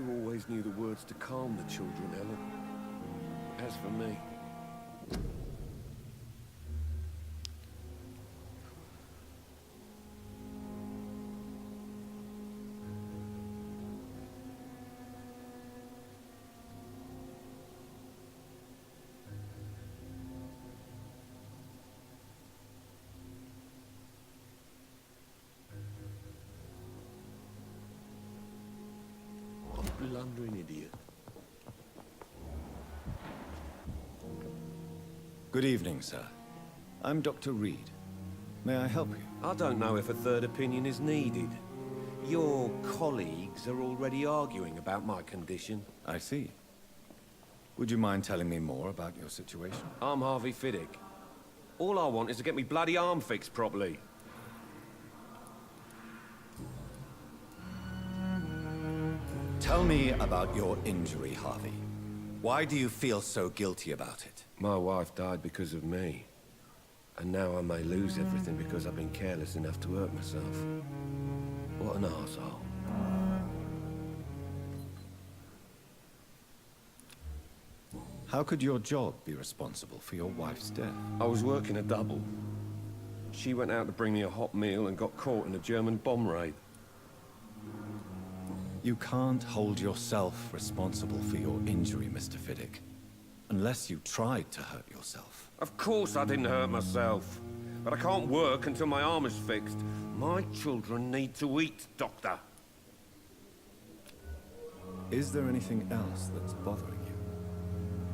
You always knew the words to calm the children, Ellen. As for me... blundering idiot. Good evening, sir. I'm Dr. Reed. May I help you? I don't know if a third opinion is needed. Your colleagues are already arguing about my condition. I see. Would you mind telling me more about your situation? I'm Harvey Fiddick. All I want is to get me bloody arm fixed properly. Tell me about your injury, Harvey. Why do you feel so guilty about it? My wife died because of me. And now I may lose everything because I've been careless enough to hurt myself. What an arsehole. How could your job be responsible for your wife's death? I was working a double. She went out to bring me a hot meal and got caught in a German bomb raid. You can't hold yourself responsible for your injury, Mr. Fiddick. Unless you tried to hurt yourself. Of course I didn't hurt myself. But I can't work until my arm is fixed. My children need to eat, Doctor. Is there anything else that's bothering you?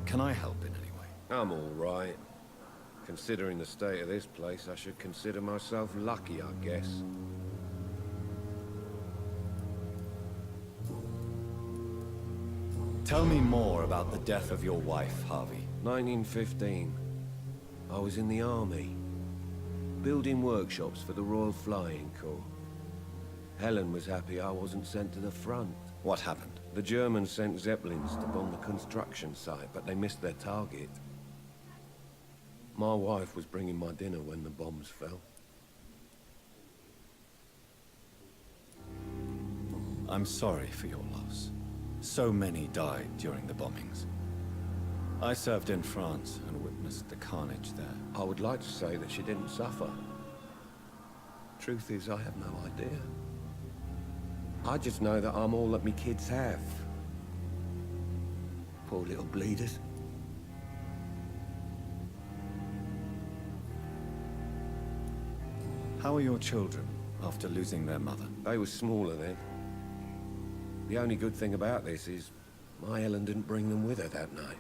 Can I help in any way? I'm all right. Considering the state of this place, I should consider myself lucky, I guess. Tell me more about the death of your wife, Harvey. 1915. I was in the army, building workshops for the Royal Flying Corps. Helen was happy I wasn't sent to the front. What happened? The Germans sent Zeppelins to bomb the construction site, but they missed their target. My wife was bringing my dinner when the bombs fell. I'm sorry for your loss. So many died during the bombings. I served in France and witnessed the carnage there. I would like to say that she didn't suffer. Truth is, I have no idea. I just know that I'm all that me kids have. Poor little bleeders. How are your children after losing their mother? They were smaller then. The only good thing about this is my Ellen didn't bring them with her that night.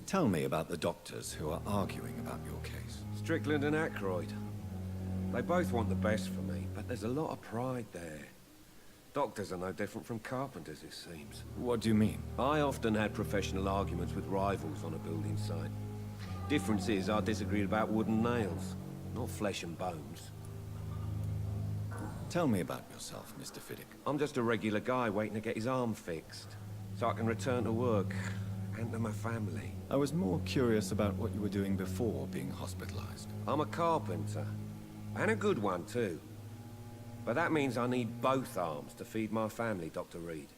Tell me about the doctors who are arguing about your case. Strickland and Aykroyd. They both want the best for me, but there's a lot of pride there. Doctors are no different from carpenters, it seems. What do you mean? I often had professional arguments with rivals on a building site. Difference is, I disagreed about wooden nails, not flesh and bones. Tell me about yourself, Mr. Fiddick. I'm just a regular guy waiting to get his arm fixed, so I can return to work and to my family. I was more curious about what you were doing before being hospitalized. I'm a carpenter, and a good one too. But that means I need both arms to feed my family, Dr. Reed.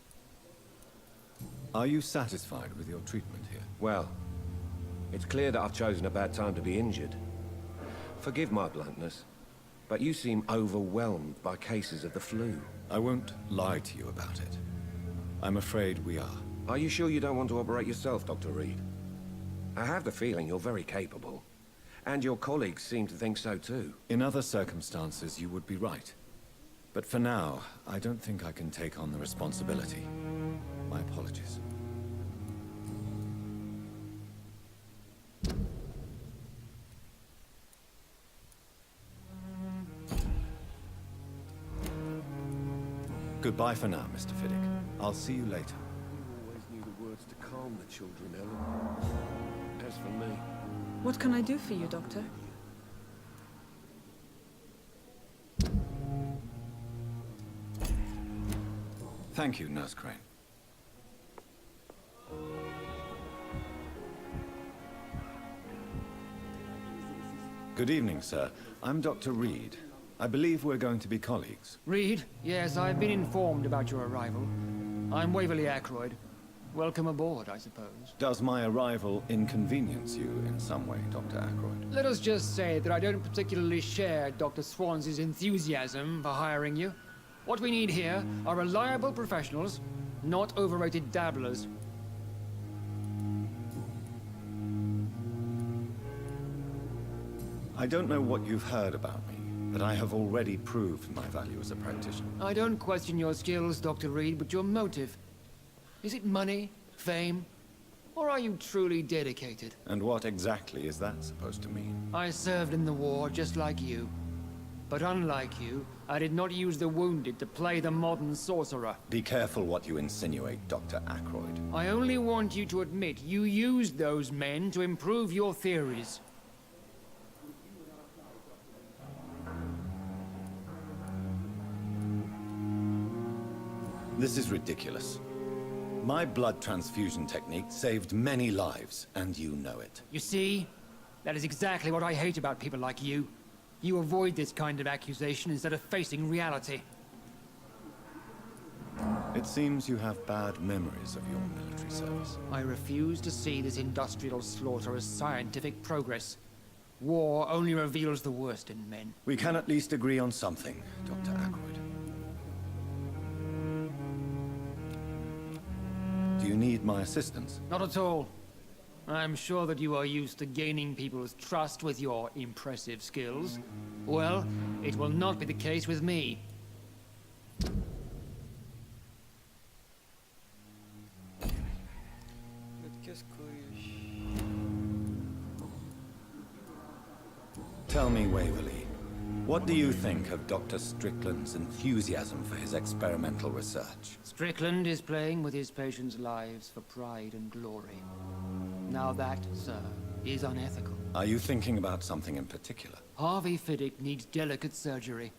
Are you satisfied with your treatment here? Well, it's clear that I've chosen a bad time to be injured. Forgive my bluntness, but you seem overwhelmed by cases of the flu. I won't lie to you about it. I'm afraid we are. Are you sure you don't want to operate yourself, Dr. Reed? I have the feeling you're very capable. And your colleagues seem to think so too. In other circumstances, you would be right. But for now, I don't think I can take on the responsibility. My apologies. Goodbye for now, Mr. Fiddick. I'll see you later. You always knew the words to calm the children, Ellen. As for me... What can I do for you, Doctor? Thank you, Nurse Crane. Good evening, sir. I'm Dr. Reed. I believe we're going to be colleagues. Reed? Yes, I've been informed about your arrival. I'm Waverly Ackroyd. Welcome aboard, I suppose. Does my arrival inconvenience you in some way, Dr. Ackroyd? Let us just say that I don't particularly share Dr. Swansey's enthusiasm for hiring you. What we need here are reliable professionals, not overrated dabblers. I don't know what you've heard about me, but I have already proved my value as a practitioner. I don't question your skills, Dr. Reed, but your motive. Is it money, fame, or are you truly dedicated? And what exactly is that supposed to mean? I served in the war just like you. But unlike you, I did not use the wounded to play the modern sorcerer. Be careful what you insinuate, Dr. Ackroyd. I only want you to admit you used those men to improve your theories. This is ridiculous. My blood transfusion technique saved many lives, and you know it. You see? That is exactly what I hate about people like you. You avoid this kind of accusation instead of facing reality. It seems you have bad memories of your military service. I refuse to see this industrial slaughter as scientific progress. War only reveals the worst in men. We can at least agree on something, Dr. Ackroyd. Do you need my assistance? Not at all. I'm sure that you are used to gaining people's trust with your impressive skills. Well, it will not be the case with me. Tell me, Waverly, what do you think of Dr. Strickland's enthusiasm for his experimental research? Strickland is playing with his patients' lives for pride and glory. Now that, sir, is unethical. Are you thinking about something in particular? Harvey Fiddick needs delicate surgery.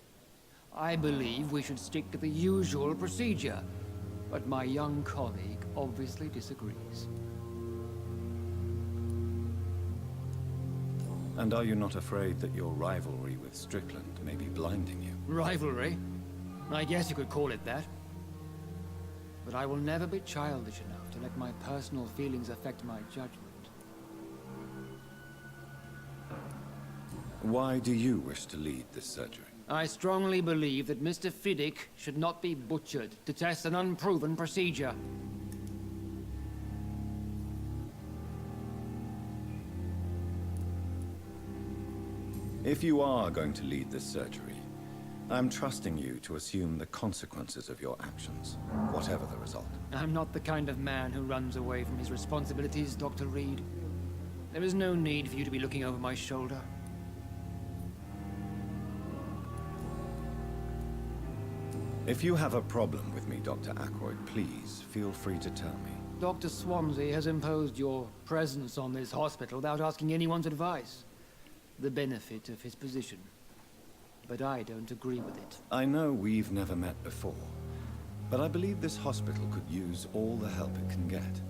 I believe we should stick to the usual procedure, but my young colleague obviously disagrees. And are you not afraid that your rivalry with Strickland may be blinding you? Rivalry? I guess you could call it that. But I will never be childish enough to let my personal feelings affect my judgment. Why do you wish to lead this surgery? I strongly believe that Mr. Fiddick should not be butchered to test an unproven procedure. If you are going to lead this surgery, I'm trusting you to assume the consequences of your actions, whatever the result. I'm not the kind of man who runs away from his responsibilities, Dr. Reed. There is no need for you to be looking over my shoulder. If you have a problem with me, Dr. Ackroyd, please feel free to tell me. Dr. Swansey has imposed your presence on this hospital without asking anyone's advice. The benefit of his position. But I don't agree with it. I know we've never met before, but I believe this hospital could use all the help it can get.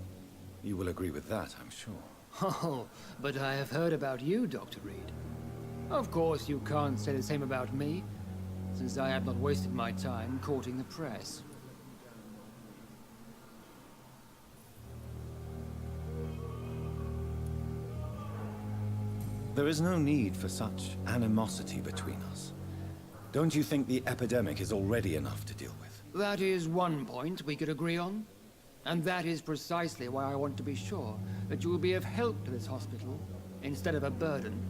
You will agree with that, I'm sure. Oh, but I have heard about you, Dr. Reed. Of course, you can't say the same about me, since I have not wasted my time courting the press. There is no need for such animosity between us. Don't you think the epidemic is already enough to deal with? That is one point we could agree on. And that is precisely why I want to be sure that you will be of help to this hospital, instead of a burden.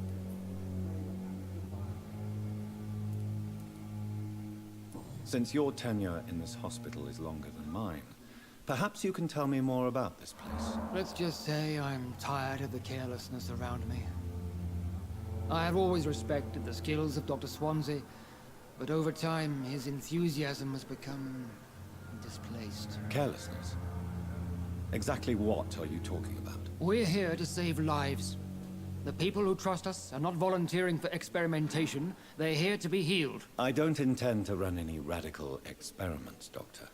Since your tenure in this hospital is longer than mine, perhaps you can tell me more about this place. Let's just say I'm tired of the carelessness around me. I have always respected the skills of Dr. Swansey, but over time, his enthusiasm has become displaced. Carelessness? Exactly what are you talking about? We're here to save lives. The people who trust us are not volunteering for experimentation. They're here to be healed. I don't intend to run any radical experiments, Doctor.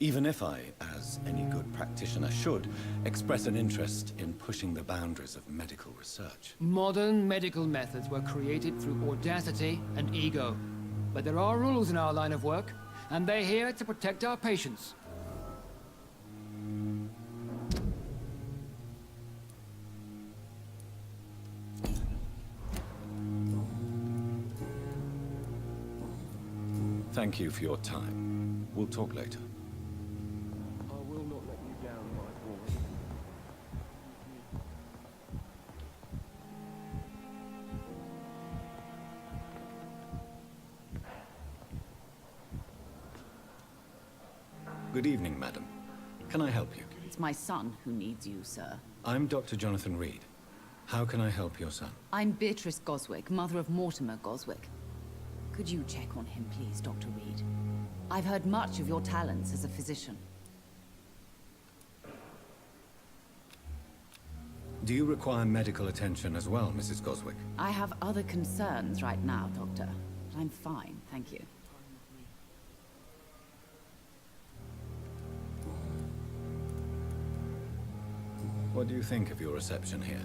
Even if I, as any good practitioner should, express an interest in pushing the boundaries of medical research. Modern medical methods were created through audacity and ego. But there are rules in our line of work, and they're here to protect our patients. Thank you for your time. We'll talk later. I will not let you down, my boy. Good evening, madam. Can I help you? It's my son who needs you, sir. I'm Dr. Jonathan Reed. How can I help your son? I'm Beatrice Goswick, mother of Mortimer Goswick. Could you check on him, please, Dr. Reed? I've heard much of your talents as a physician. Do you require medical attention as well, Mrs. Goswick? I have other concerns right now, Doctor. But I'm fine, thank you. What do you think of your reception here?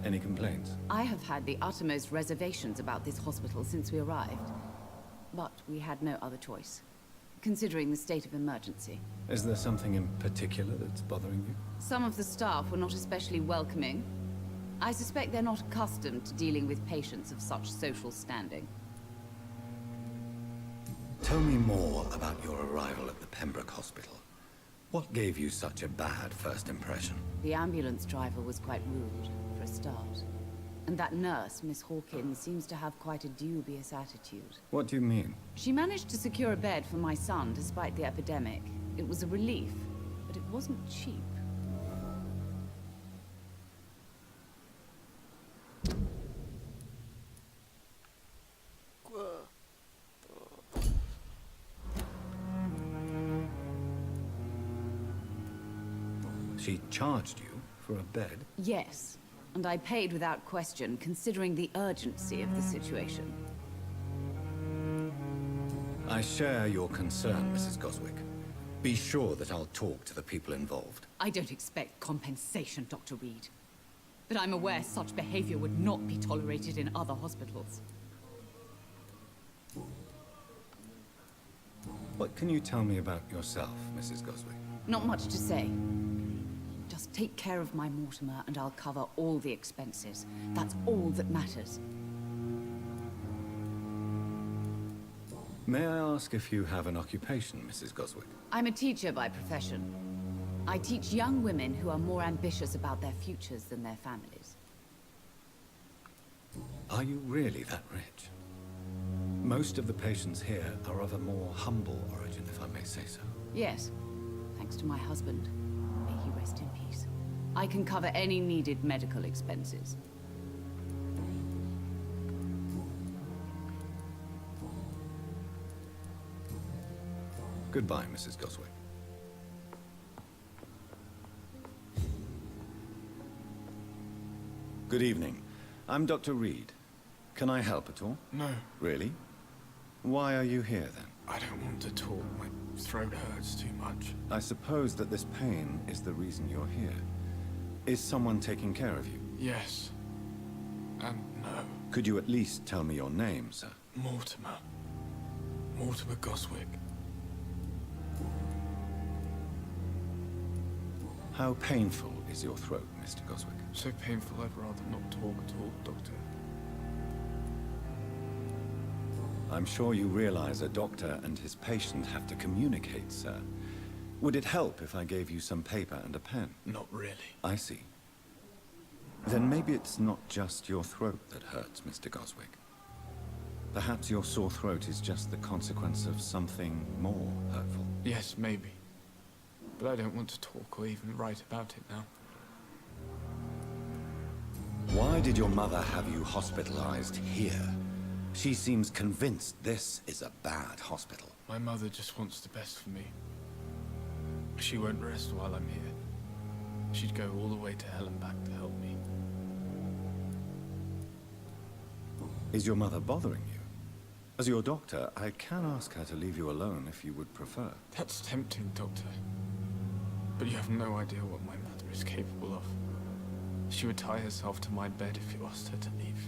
Any complaints? I have had the uttermost reservations about this hospital since we arrived. But we had no other choice, considering the state of emergency. Is there something in particular that's bothering you? Some of the staff were not especially welcoming. I suspect they're not accustomed to dealing with patients of such social standing. Tell me more about your arrival at the Pembroke Hospital. What gave you such a bad first impression? The ambulance driver was quite rude, for a start. And that nurse, Miss Hawkins, seems to have quite a dubious attitude. What do you mean? She managed to secure a bed for my son despite the epidemic. It was a relief, but it wasn't cheap. She charged you for a bed? Yes, and I paid without question, considering the urgency of the situation. I share your concern, Mrs. Goswick. Be sure that I'll talk to the people involved. I don't expect compensation, Dr. Reed. But I'm aware such behavior would not be tolerated in other hospitals. What can you tell me about yourself, Mrs. Goswick? Not much to say. Just take care of my Mortimer and I'll cover all the expenses. That's all that matters. May I ask if you have an occupation, Mrs. Goswick? I'm a teacher by profession. I teach young women who are more ambitious about their futures than their families. Are you really that rich? Most of the patients here are of a more humble origin, if I may say so. Yes, thanks to my husband. May he rest in peace. I can cover any needed medical expenses. Goodbye, Mrs. Goswick. Good evening. I'm Dr. Reed. Can I help at all? No, Really? Why are you here, then? I don't want to talk. My throat hurts too much. I suppose that this pain is the reason you're here. Is someone taking care of you? Yes. And no. Could you at least tell me your name, sir? Mortimer. Mortimer Goswick. How painful is your throat, Mr. Goswick? So painful I'd rather not talk at all, Doctor. I'm sure you realize a doctor and his patient have to communicate, sir. Would it help if I gave you some paper and a pen? Not really. I see. Then maybe it's not just your throat that hurts, Mr. Goswick. Perhaps your sore throat is just the consequence of something more hurtful. Yes, maybe. But I don't want to talk or even write about it now. Why did your mother have you hospitalized here? She seems convinced this is a bad hospital. My mother just wants the best for me. She won't rest while I'm here. She'd go all the way to hell and back to help me. Is your mother bothering you? As your doctor, I can ask her to leave you alone if you would prefer. That's tempting, Doctor. But you have no idea what my mother is capable of. She would tie herself to my bed if you asked her to leave.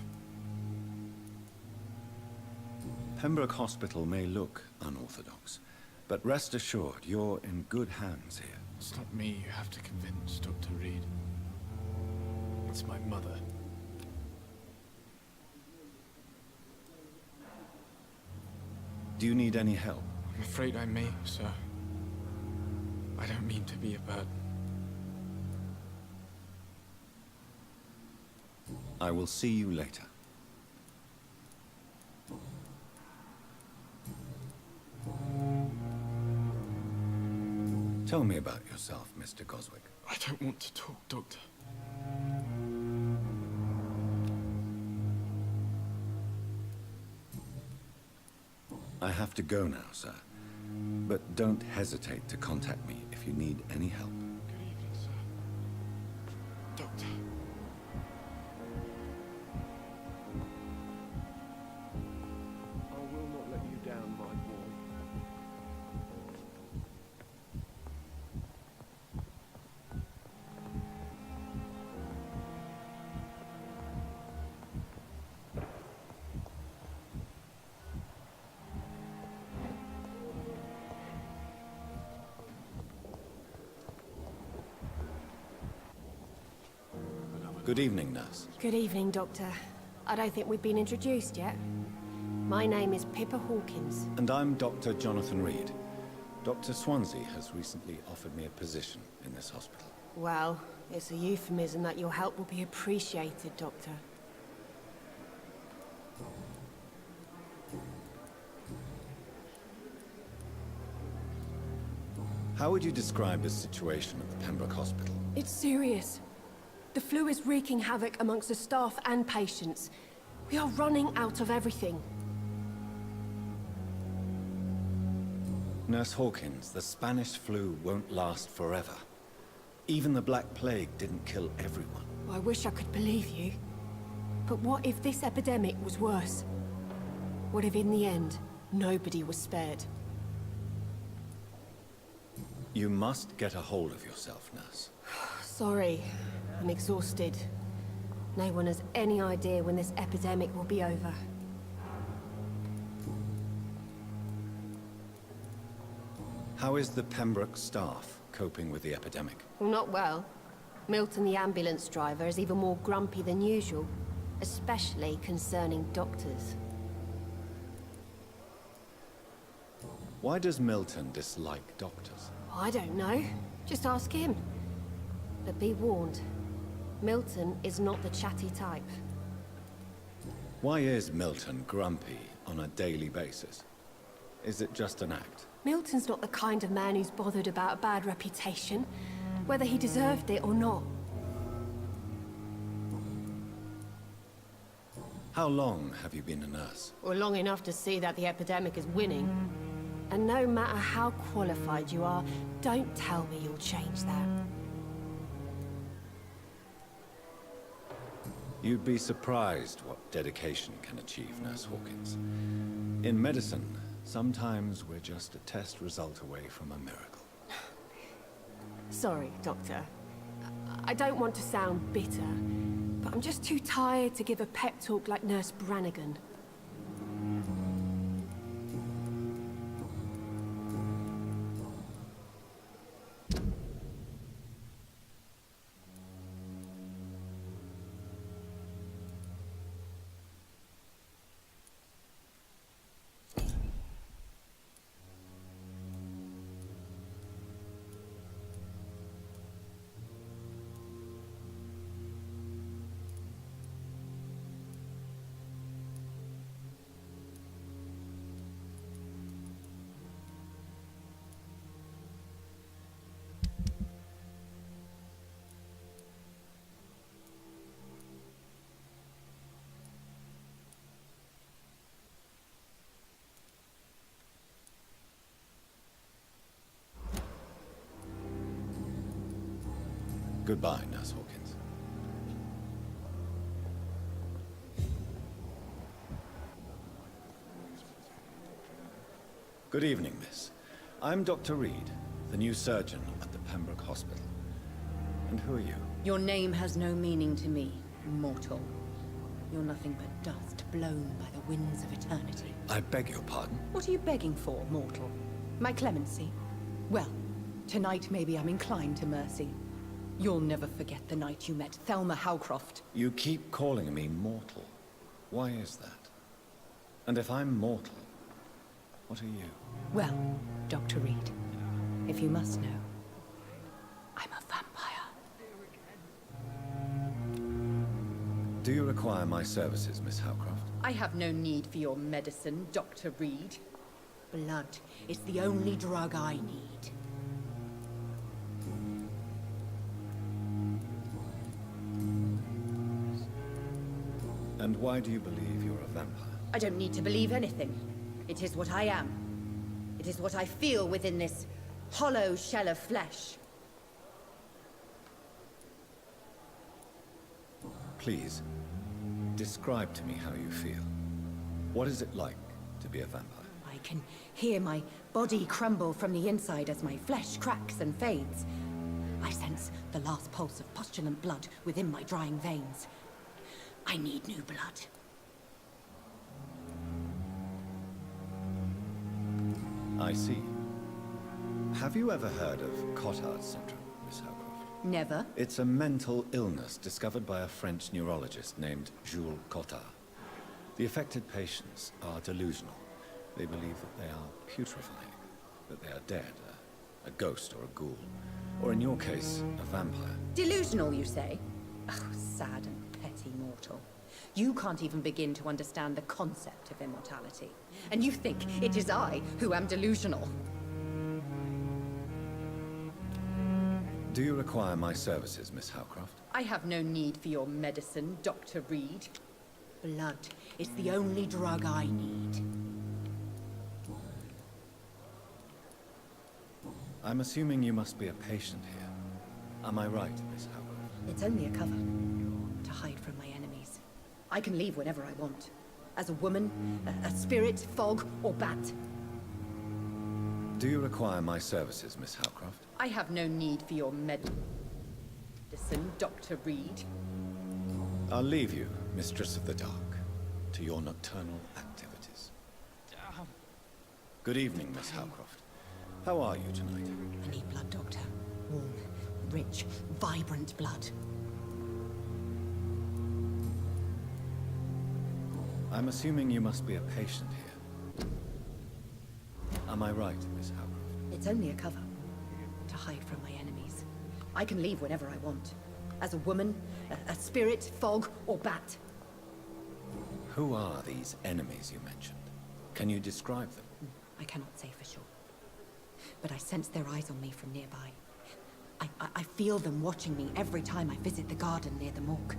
Pembroke Hospital may look unorthodox, but rest assured, you're in good hands here. It's not me you have to convince, Dr. Reed. It's my mother. Do you need any help? I'm afraid I may, sir. I don't mean to be a burden. I will see you later. Tell me about yourself, Mr. Goswick. I don't want to talk, Doctor. I have to go now, sir. But don't hesitate to contact me if you need any help. Good evening, sir. Doctor. I will not let you down, my boy. Good evening, nurse. Good evening, Doctor. I don't think we've been introduced yet. My name is Pippa Hawkins. And I'm Dr. Jonathan Reed. Dr. Swansea has recently offered me a position in this hospital. Well, it's a euphemism that your help will be appreciated, Doctor. How would you describe the situation at the Pembroke Hospital? It's serious. The flu is wreaking havoc amongst the staff and patients. We are running out of everything. Nurse Hawkins, the Spanish flu won't last forever. Even the Black Plague didn't kill everyone. I wish I could believe you. But what if this epidemic was worse? What if in the end, nobody was spared? You must get a hold of yourself, nurse. Sorry, I'm exhausted. No one has any idea when this epidemic will be over. How is the Pembroke staff coping with the epidemic? Well, not well. Milton, the ambulance driver, is even more grumpy than usual, especially concerning doctors. Why does Milton dislike doctors? I don't know. Just ask him. But be warned, Milton is not the chatty type. Why is Milton grumpy on a daily basis? Is it just an act? Milton's not the kind of man who's bothered about a bad reputation, whether he deserved it or not. How long have you been a nurse? Or long enough to see that the epidemic is winning. And no matter how qualified you are, don't tell me you'll change that. You'd be surprised what dedication can achieve, Nurse Hawkins. In medicine, sometimes we're just a test result away from a miracle. Sorry, Doctor. I don't want to sound bitter, but I'm just too tired to give a pep talk like Nurse Brannigan. Goodbye, Nurse Hawkins. Good evening, miss. I'm Dr. Reed, the new surgeon at the Pembroke Hospital. And who are you? Your name has no meaning to me, mortal. You're nothing but dust blown by the winds of eternity. I beg your pardon? What are you begging for, mortal? My clemency? Well, tonight maybe I'm inclined to mercy. You'll never forget the night you met Thelma Howcroft. You keep calling me mortal. Why is that? And if I'm mortal, what are you? Well, Dr. Reed, if you must know, I'm a vampire. Do you require my services, Miss Howcroft? I have no need for your medicine, Dr. Reed. Blood is the only drug I need. And why do you believe you're a vampire? I don't need to believe anything. It is what I am. It is what I feel within this hollow shell of flesh. Please, describe to me how you feel. What is it like to be a vampire? I can hear my body crumble from the inside as my flesh cracks and fades. I sense the last pulse of postulant blood within my drying veins. I need new blood. I see. Have you ever heard of Cotard's syndrome, Miss Howcroft? Never. It's a mental illness discovered by a French neurologist named Jules Cotard. The affected patients are delusional. They believe that they are putrefying, that they are dead, a ghost or a ghoul, or in your case, a vampire. Delusional, you say? Oh, sad and petty mortal. You can't even begin to understand the concept of immortality. And you think it is I who am delusional. Do you require my services, Miss Howcroft? I have no need for your medicine, Dr. Reed. Blood is the only drug I need. I'm assuming you must be a patient here. Am I right, Miss Howcroft? It's only a cover to hide from my enemies. I can leave whenever I want. As a woman, a spirit, fog, or bat. Do you require my services, Miss Howcroft? I have no need for your medicine, Dr. Reed. I'll leave you, Mistress of the Dark, to your nocturnal activities. Good evening, Miss Howcroft. How are you tonight? I need blood, Doctor. Warm, rich, vibrant blood. I'm assuming you must be a patient here. Am I right, Miss Howcroft? It's only a cover to hide from my enemies. I can leave whenever I want. As a woman, a spirit, fog, or bat. Who are these enemies you mentioned? Can you describe them? I cannot say for sure. But I sense their eyes on me from nearby. I feel them watching me every time I visit the garden near the morgue.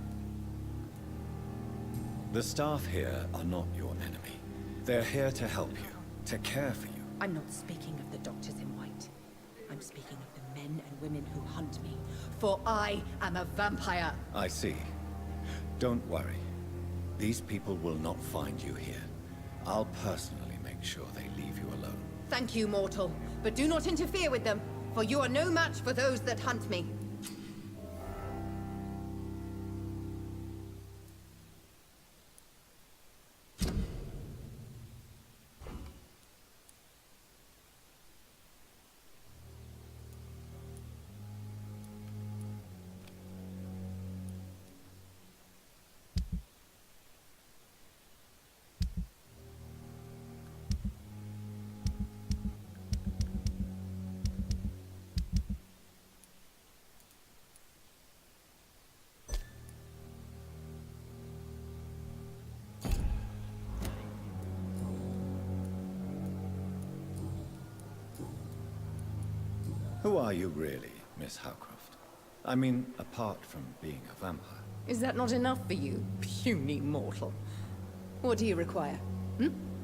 The staff here are not your enemy. They're here to help you, to care for you. I'm not speaking of the doctors in white. I'm speaking of the men and women who hunt me. For I am a vampire. I see. Don't worry. These people will not find you here. I'll personally make sure they leave you alone. Thank you, mortal. But do not interfere with them, for you are no match for those that hunt me. Who are you really, Miss Howcroft? I mean, apart from being a vampire. Is that not enough for you, puny mortal? What do you require?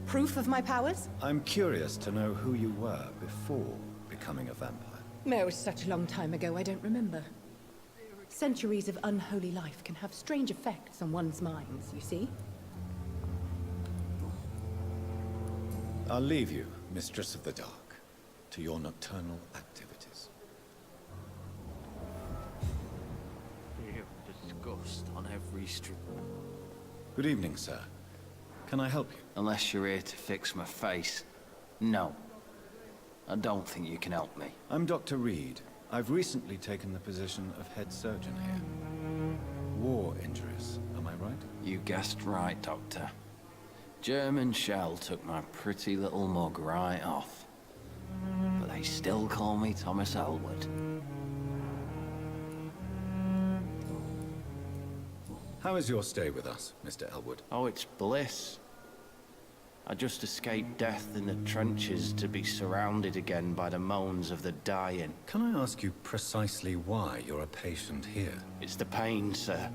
Proof of my powers? I'm curious to know who you were before becoming a vampire. No, it's such a long time ago, I don't remember. Centuries of unholy life can have strange effects on one's minds, you see? I'll leave you, Mistress of the Dark, to your nocturnal activities. Feel disgust on every street. Good evening, sir. Can I help you? Unless you're here to fix my face. No. I don't think you can help me. I'm Dr. Reed. I've recently taken the position of head surgeon here. War injuries, am I right? You guessed right, Doctor. German shell took my pretty little mug right off. But they still call me Thomas Elwood. How is your stay with us, Mr. Elwood? Oh, it's bliss. I just escaped death in the trenches to be surrounded again by the moans of the dying. Can I ask you precisely why you're a patient here? It's the pain, sir.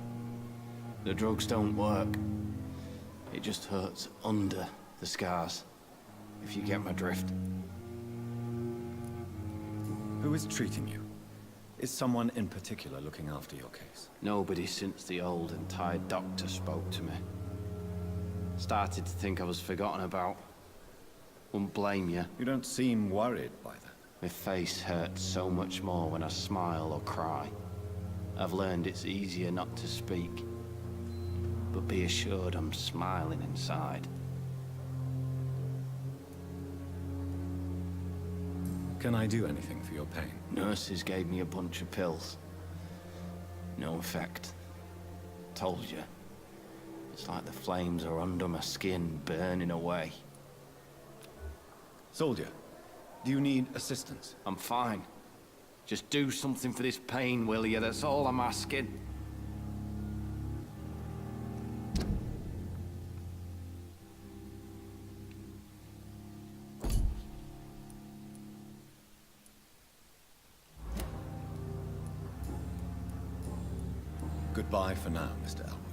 The drugs don't work. It just hurts under the scars, if you get my drift. Who is treating you? Is someone in particular looking after your case? Nobody since the old and tired doctor spoke to me. Started to think I was forgotten about. Wouldn't blame you. You don't seem worried by that. My face hurts so much more when I smile or cry. I've learned it's easier not to speak. But be assured I'm smiling inside. Can I do anything for your pain? Nurses gave me a bunch of pills. No effect. Told you. It's like the flames are under my skin, burning away. Soldier, do you need assistance? I'm fine. Just do something for this pain, will you? That's all I'm asking. Goodbye for now, Mr. Elwood.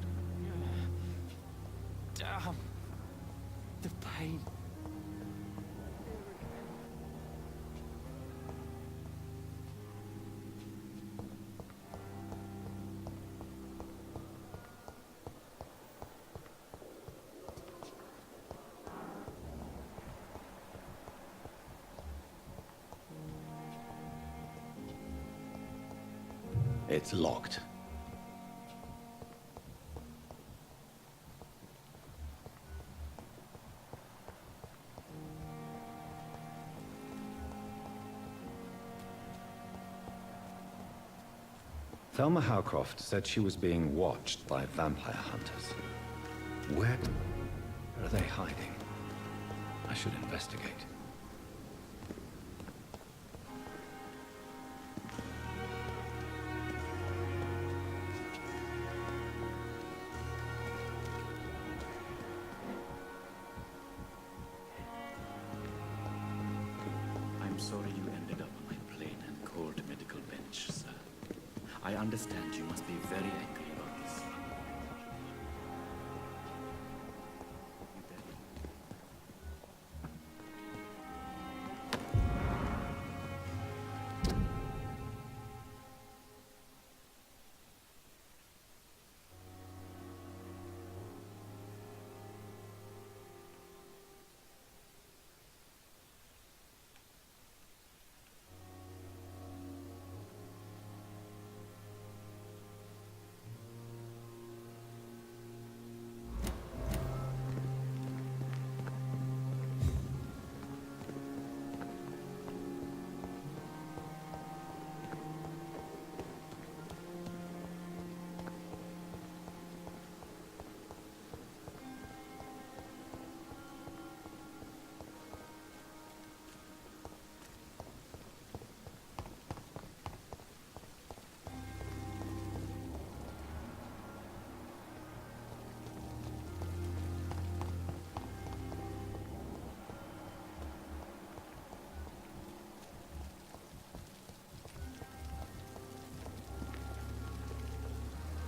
Damn. The pain. It's locked. Thelma Howcroft said she was being watched by vampire hunters. Where are they hiding? I should investigate. I'm sorry you ended up on my plain and cold medical bench, sir. I understand you must be very angry about this.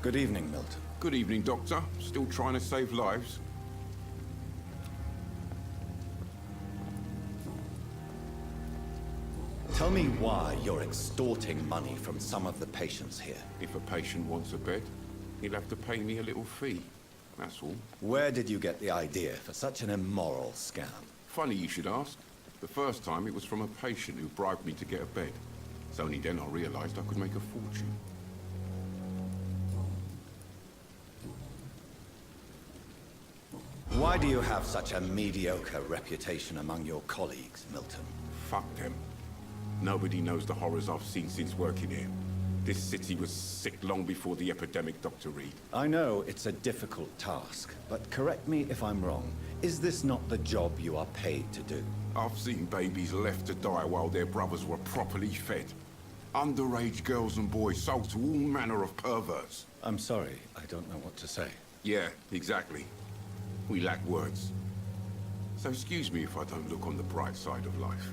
Good evening, Milton. Good evening, Doctor. Still trying to save lives? Tell me why you're extorting money from some of the patients here. If a patient wants a bed, he'll have to pay me a little fee. That's all. Where did you get the idea for such an immoral scam? Funny you should ask. The first time it was from a patient who bribed me to get a bed. It's only then I realized I could make a fortune. Why do you have such a mediocre reputation among your colleagues, Milton? Fuck them. Nobody knows the horrors I've seen since working here. This city was sick long before the epidemic, Dr. Reed. I know it's a difficult task, but correct me if I'm wrong. Is this not the job you are paid to do? I've seen babies left to die while their brothers were properly fed. Underage girls and boys sold to all manner of perverts. I'm sorry, I don't know what to say. Yeah, exactly. We lack words. So excuse me if I don't look on the bright side of life.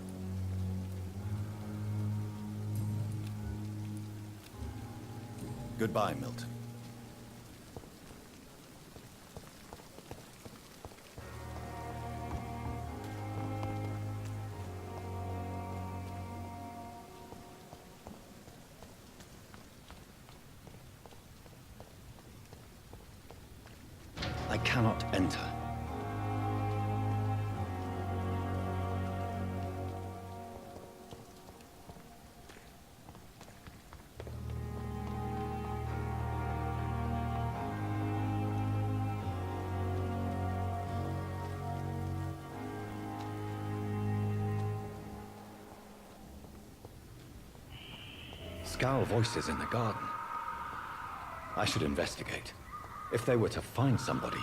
Goodbye, Milton. I cannot enter. Scowl voices in the garden. I should investigate. If they were to find somebody.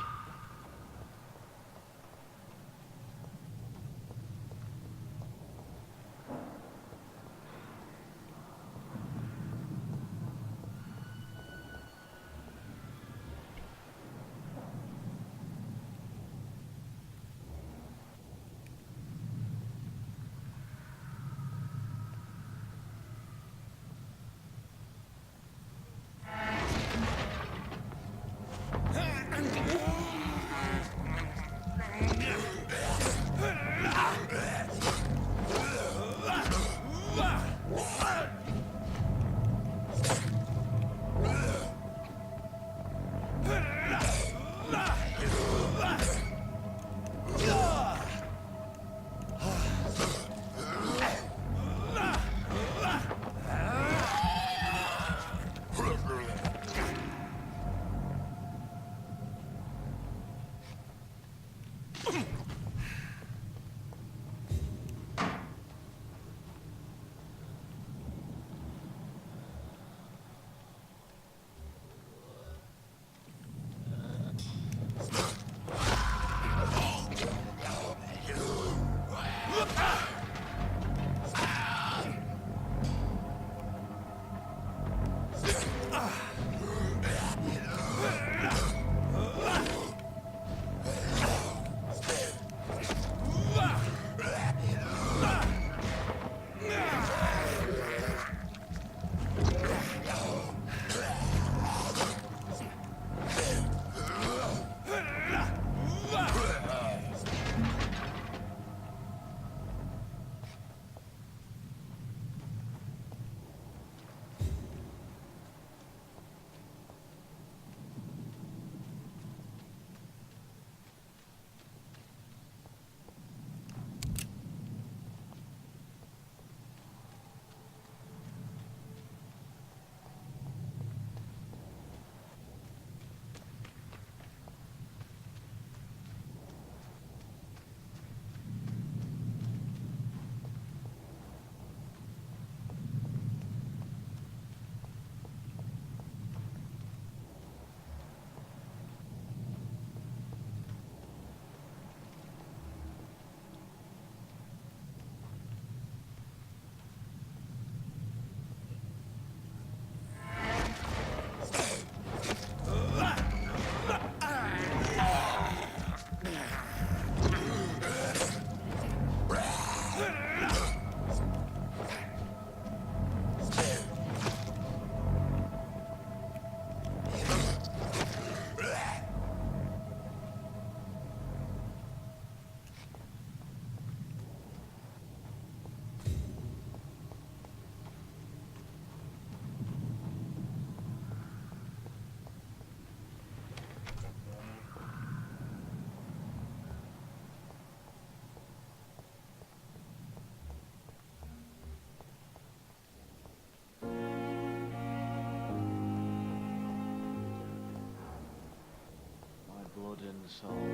soul.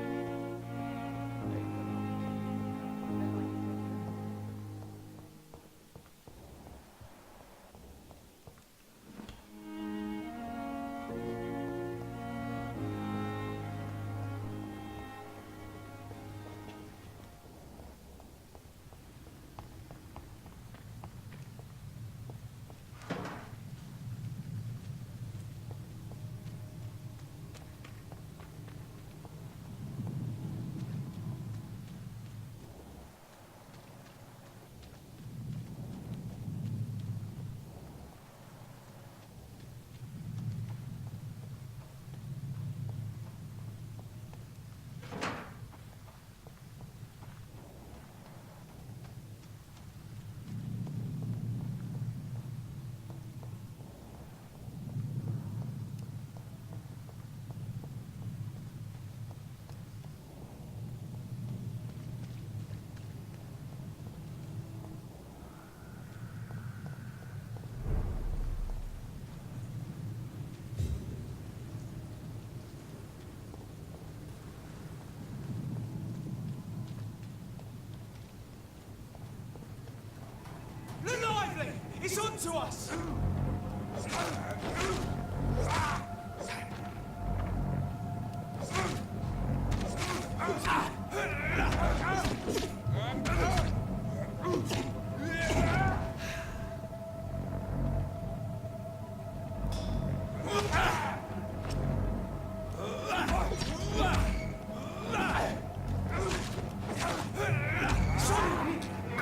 Lively! It's on to us!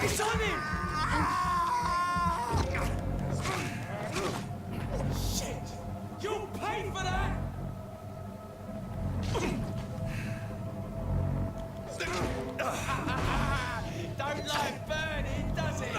It's on him! Shit! You'll pay for that! Don't like burning, does it?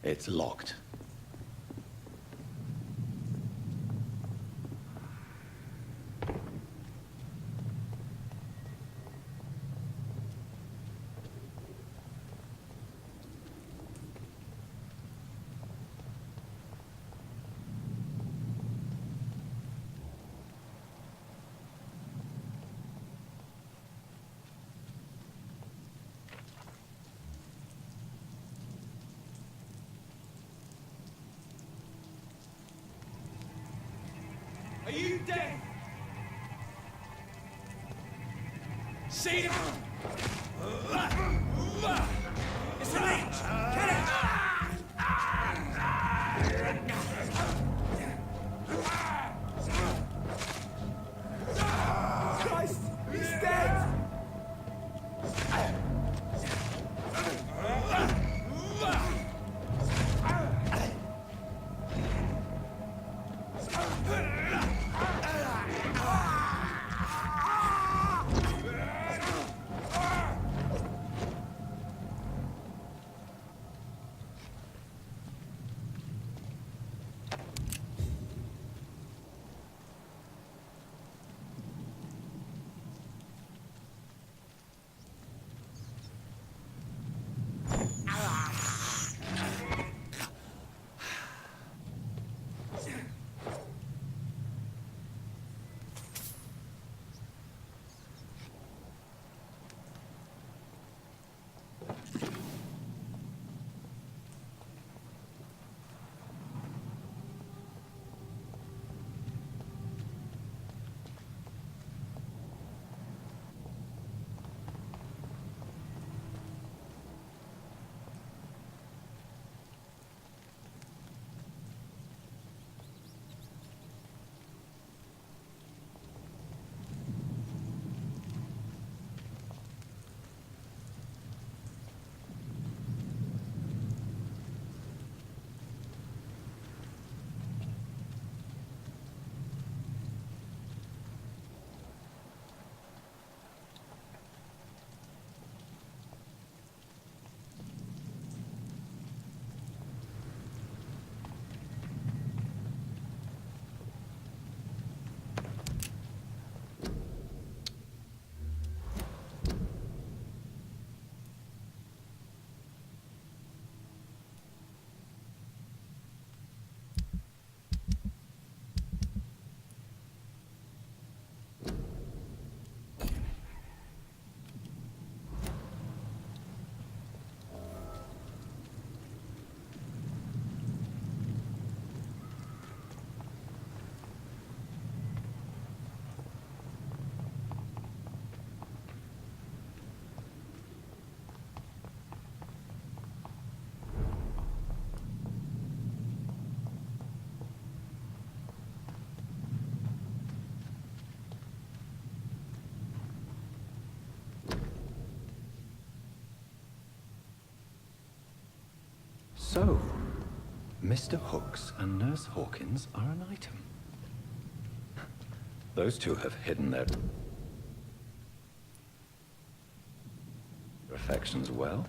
It's locked. Are you dead? See him? It's a leech! Get it! Christ! He's dead! So, Mr. Hooks and Nurse Hawkins are an item. Those two have hidden their affections well.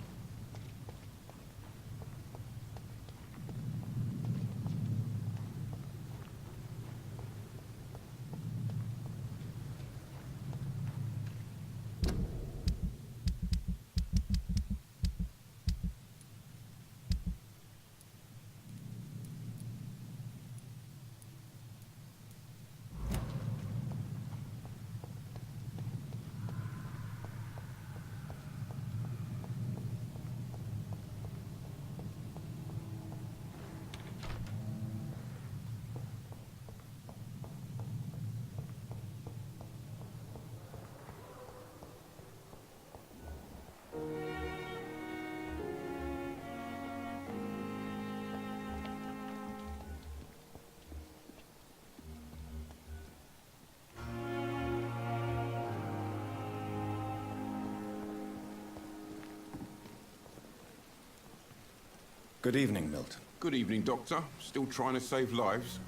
Good evening, Milton. Good evening, Doctor. Still trying to save lives?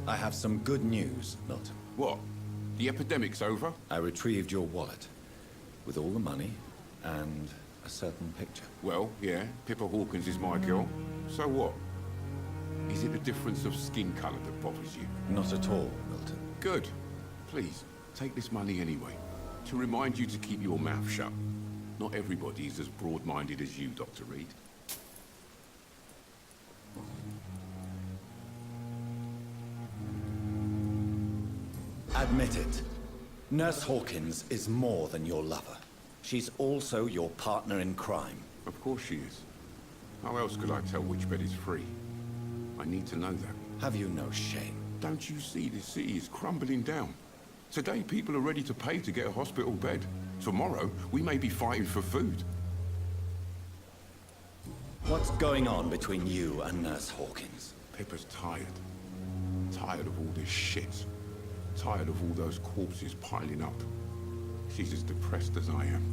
I have some good news, Milton. What? The epidemic's over? I retrieved your wallet, with all the money, and a certain picture. Well, yeah, Pippa Hawkins is my girl. So what? Is it the difference of skin colour that bothers you? Not at all, Milton. Good. Please, take this money anyway. To remind you to keep your mouth shut. Not everybody is as broad-minded as you, Dr. Reed. Admit it. Nurse Hawkins is more than your lover. She's also your partner in crime. Of course she is. How else could I tell which bed is free? I need to know that. Have you no shame? Don't you see this city is crumbling down? Today, people are ready to pay to get a hospital bed. Tomorrow, we may be fighting for food. What's going on between you and Nurse Hawkins? Pippa's tired. Tired of all this shit. Tired of all those corpses piling up. She's as depressed as I am.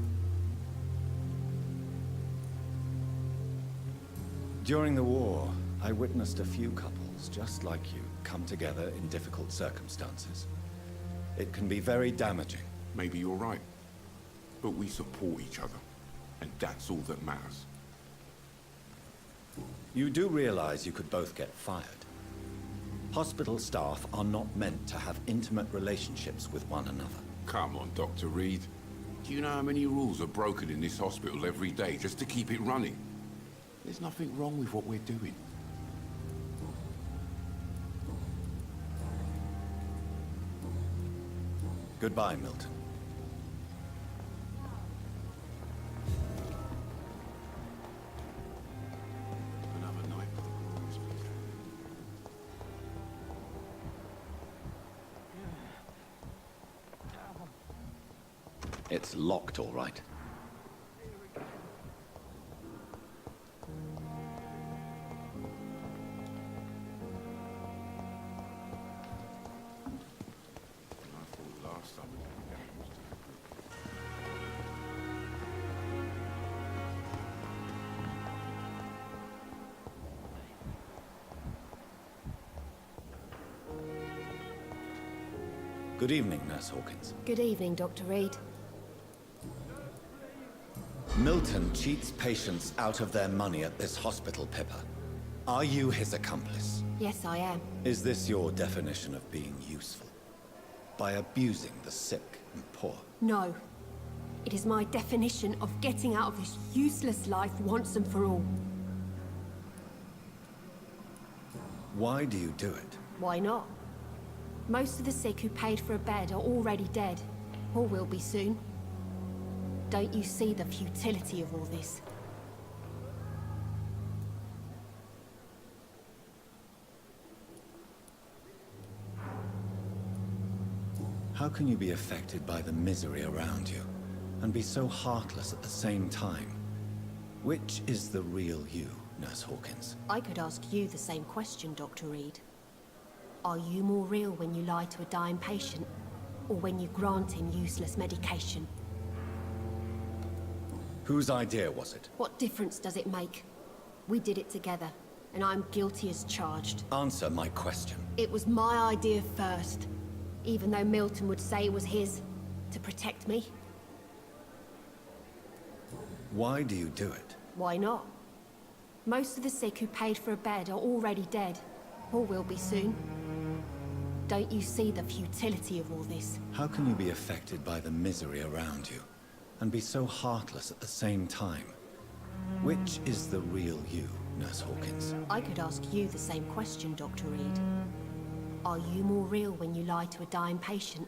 During the war, I witnessed a few couples just like you come together in difficult circumstances. It can be very damaging. Maybe you're right. But we support each other. And that's all that matters. You do realize you could both get fired. Hospital staff are not meant to have intimate relationships with one another. Come on, Dr. Reed. Do you know how many rules are broken in this hospital every day just to keep it running? There's nothing wrong with what we're doing. Goodbye, Milton. Another night. It's locked, all right. Good evening, Nurse Hawkins. Good evening, Dr. Reed. Milton cheats patients out of their money at this hospital, Pippa. Are you his accomplice? Yes, I am. Is this your definition of being useful? By abusing the sick and poor? No. It is my definition of getting out of this useless life once and for all. Why do you do it? Why not? Most of the sick who paid for a bed are already dead, or will be soon. Don't you see the futility of all this? How can you be affected by the misery around you, and be so heartless at the same time? Which is the real you, Nurse Hawkins? I could ask you the same question, Dr. Reed. Are you more real when you lie to a dying patient, or when you grant him useless medication? Whose idea was it? What difference does it make? We did it together, and I'm guilty as charged. Answer my question. It was my idea first, even though Milton would say it was his, to protect me. Why do you do it? Why not? Most of the sick who paid for a bed are already dead, or will be soon. Don't you see the futility of all this? How can you be affected by the misery around you, and be so heartless at the same time? Which is the real you, Nurse Hawkins? I could ask you the same question, Dr. Reed. Are you more real when you lie to a dying patient,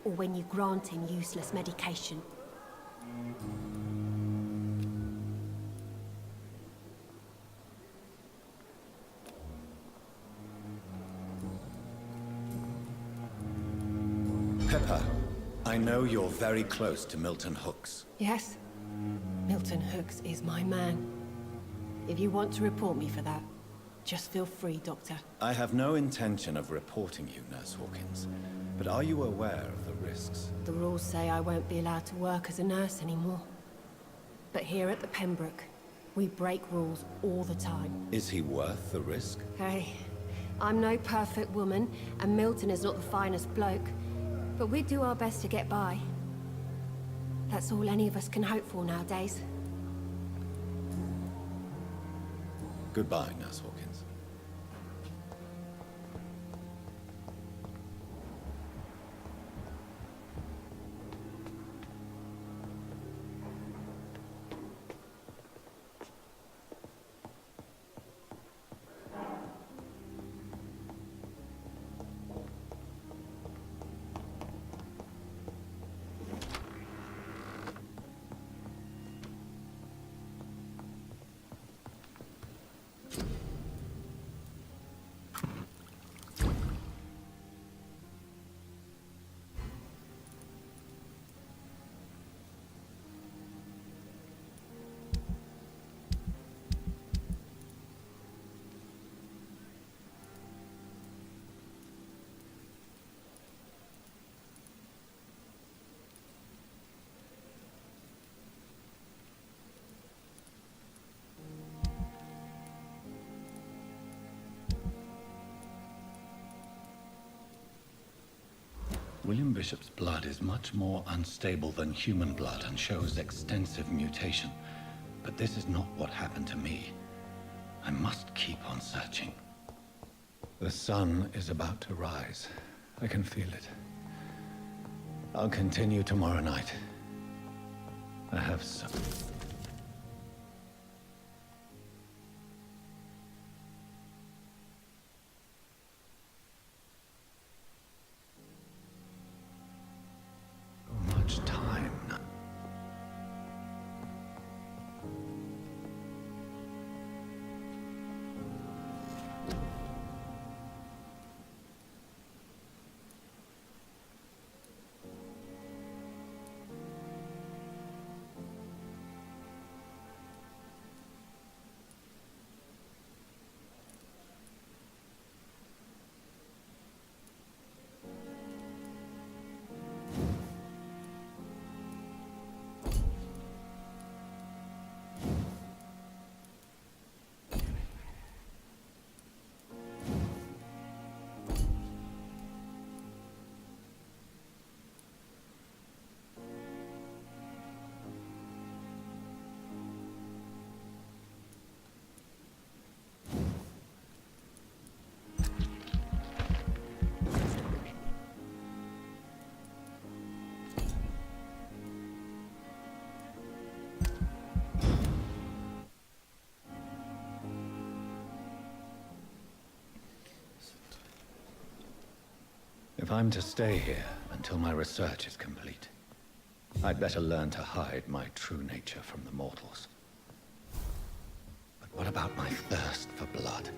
or when you grant him useless medication? Pepper, I know you're very close to Milton Hooks. Yes. Milton Hooks is my man. If you want to report me for that, just feel free, Doctor. I have no intention of reporting you, Nurse Hawkins. But are you aware of the risks? The rules say I won't be allowed to work as a nurse anymore. But here at the Pembroke, we break rules all the time. Is he worth the risk? Hey, I'm no perfect woman, and Milton is not the finest bloke. But we do our best to get by. That's all any of us can hope for nowadays. Goodbye, Nurse Hawkins. William Bishop's blood is much more unstable than human blood and shows extensive mutation. But this is not what happened to me. I must keep on searching. The sun is about to rise. I can feel it. I'll continue tomorrow night. I have so... much time now. If I'm to stay here until my research is complete, I'd better learn to hide my true nature from the mortals. But what about my thirst for blood?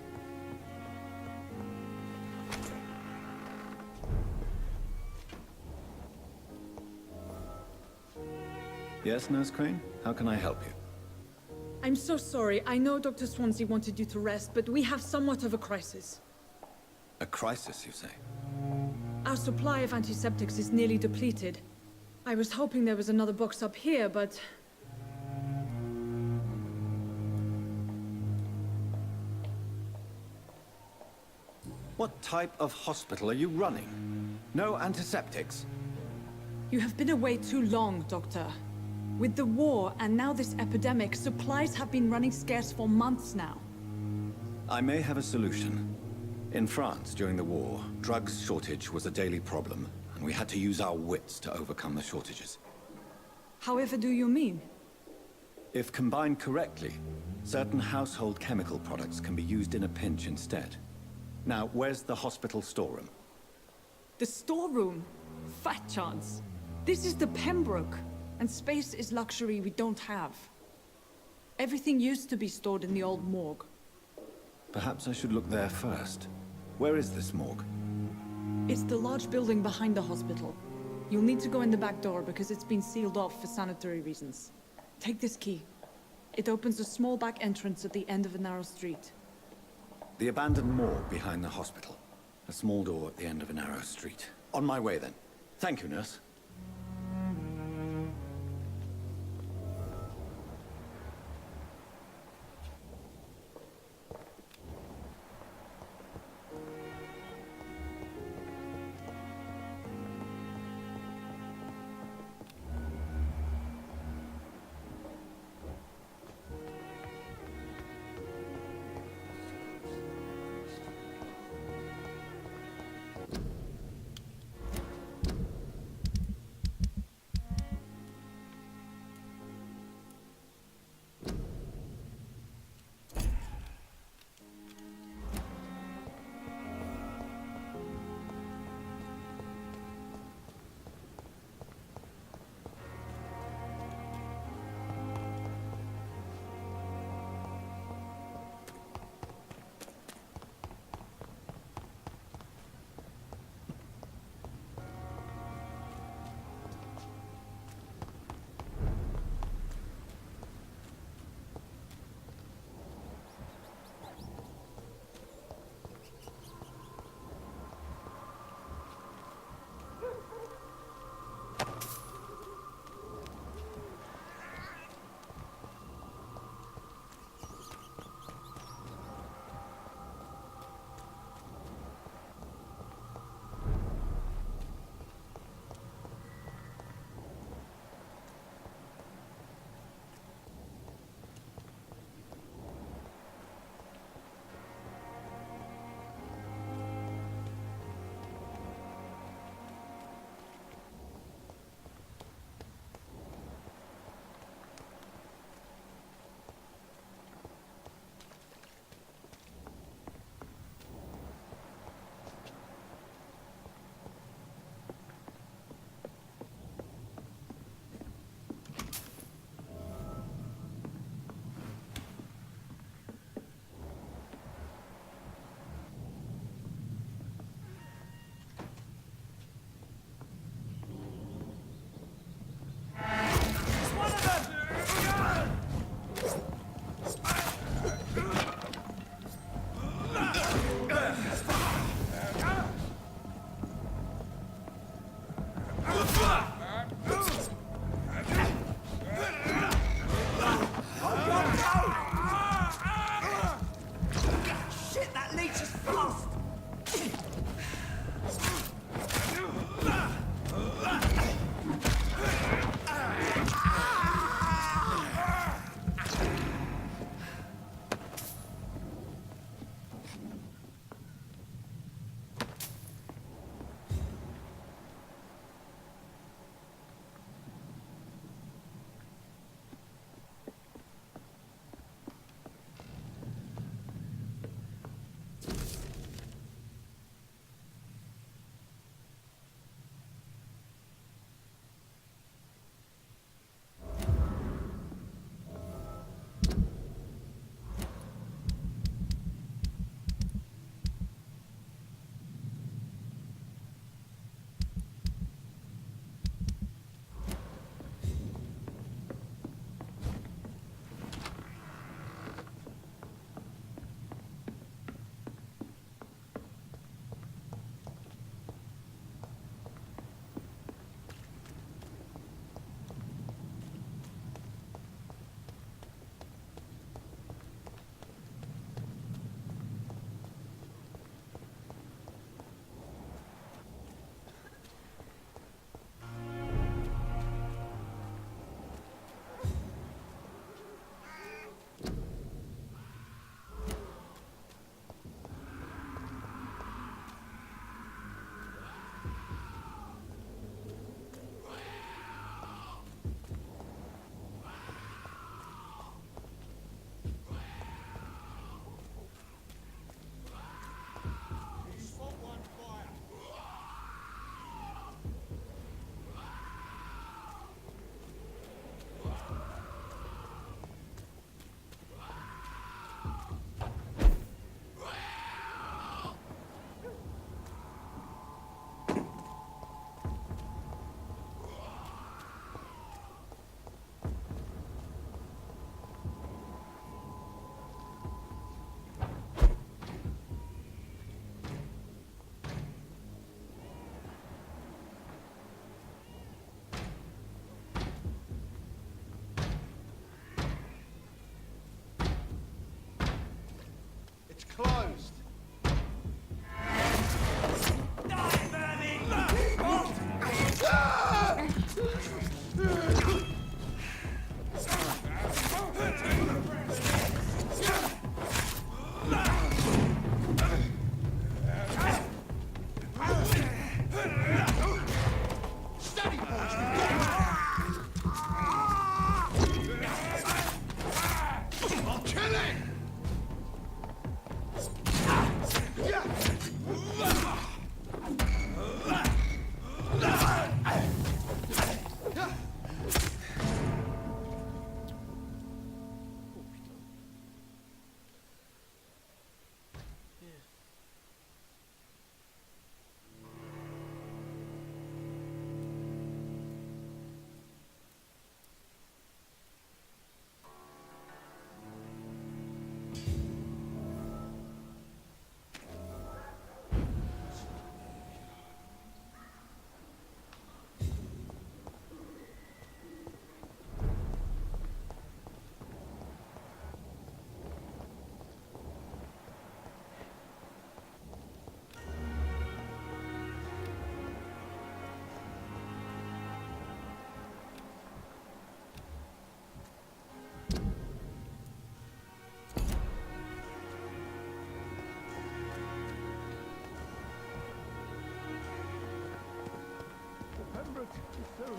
Yes, Nurse Crane? How can I help you? I'm so sorry. I know Dr. Swansea wanted you to rest, but we have somewhat of a crisis. A crisis, you say? Our supply of antiseptics is nearly depleted. I was hoping there was another box up here, but... What type of hospital are you running? No antiseptics? You have been away too long, Doctor. With the war and now this epidemic, supplies have been running scarce for months now. I may have a solution. In France, during the war, drugs shortage was a daily problem, and we had to use our wits to overcome the shortages. However do you mean? If combined correctly, certain household chemical products can be used in a pinch instead. Now, where's the hospital storeroom? The storeroom? Fat chance. This is the Pembroke, and space is luxury we don't have. Everything used to be stored in the old morgue. Perhaps I should look there first. Where is this morgue? It's the large building behind the hospital. You'll need to go in the back door because it's been sealed off for sanitary reasons. Take this key. It opens a small back entrance at the end of a narrow street. The abandoned morgue behind the hospital. A small door at the end of a narrow street. On my way then. Thank you, nurse.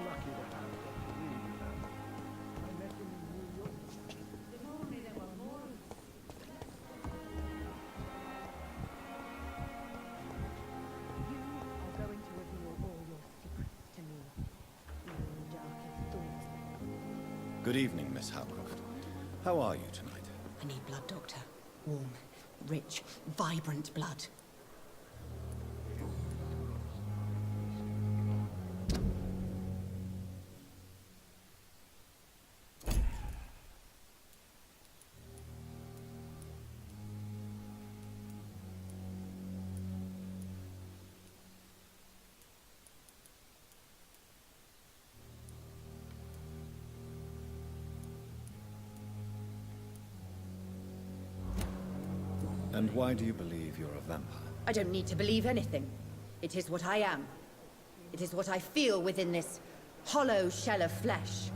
lucky to have Dr. Reed around. I met him in New York. If only there were more. You are going to reveal all your secrets to me. Even the darkest thoughts. Good evening, Miss Howcroft. How are you tonight? I need blood, Doctor. Warm, rich, vibrant blood. And why do you believe you're a vampire? I don't need to believe anything. It is what I am. It is what I feel within this hollow shell of flesh.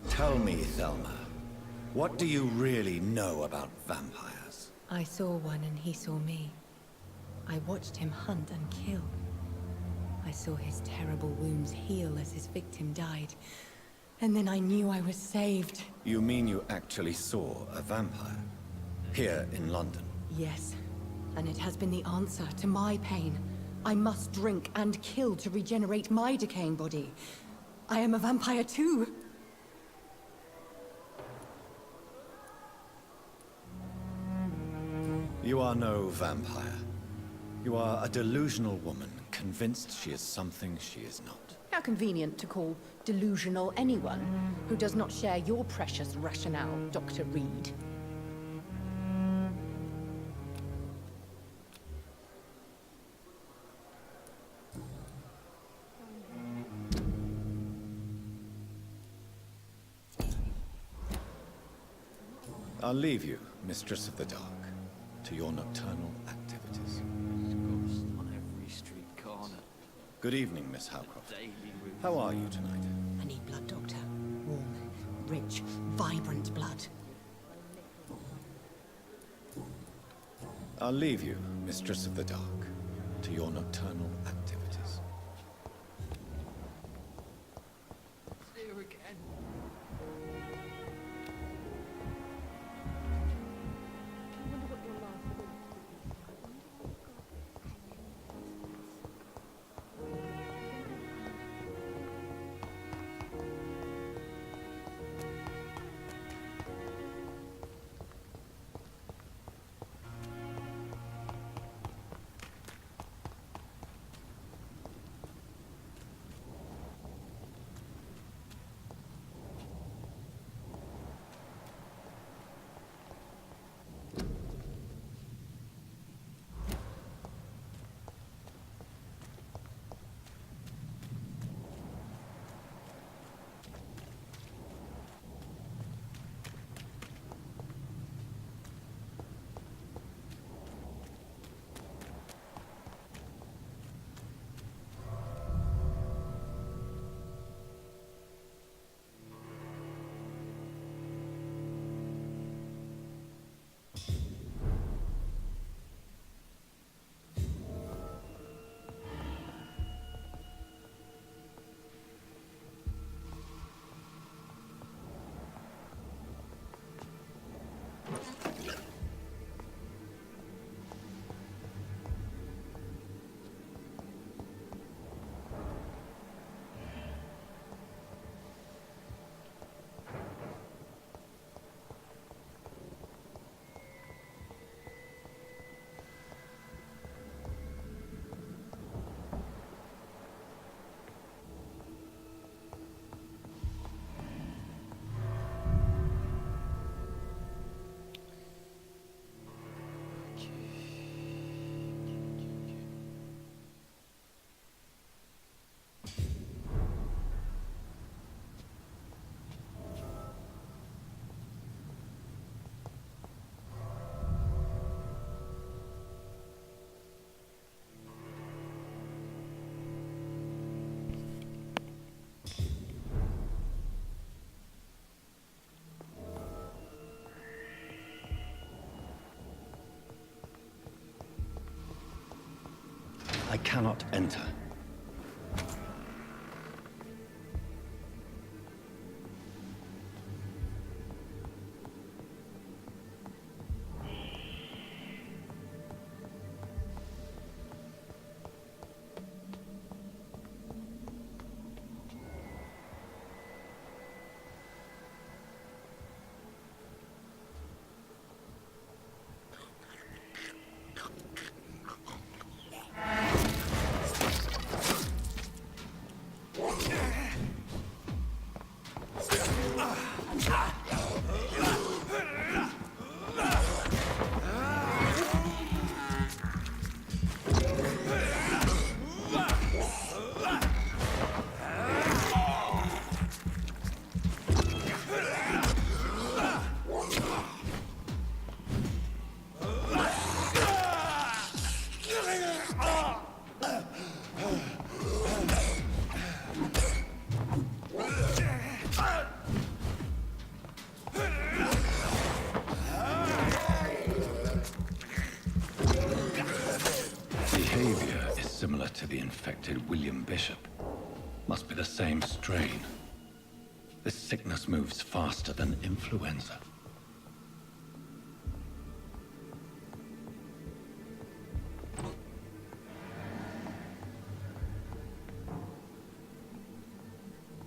Tell me, Thelma, what do you really know about vampires? I saw one and he saw me. I watched him hunt and kill. I saw his terrible wounds heal as his victim died. And then I knew I was saved. You mean you actually saw a vampire? Here in London? Yes. And it has been the answer to my pain. I must drink and kill to regenerate my decaying body. I am a vampire too. You are no vampire. You are a delusional woman, convinced she is something she is not. How convenient to call delusional anyone who does not share your precious rationale, Dr. Reed. I'll leave you, Mistress of the Dark, to your nocturnal activities. Ghost on every street corner. Good evening, Miss Howcroft. How are you tonight? I need blood, Doctor. Warm, rich, vibrant blood. I'll leave you, Mistress of the Dark, to your nocturnal activities. There again. cannot enter. Behavior is similar to the infected William Bishop. Must be the same strain. This sickness moves faster than influenza.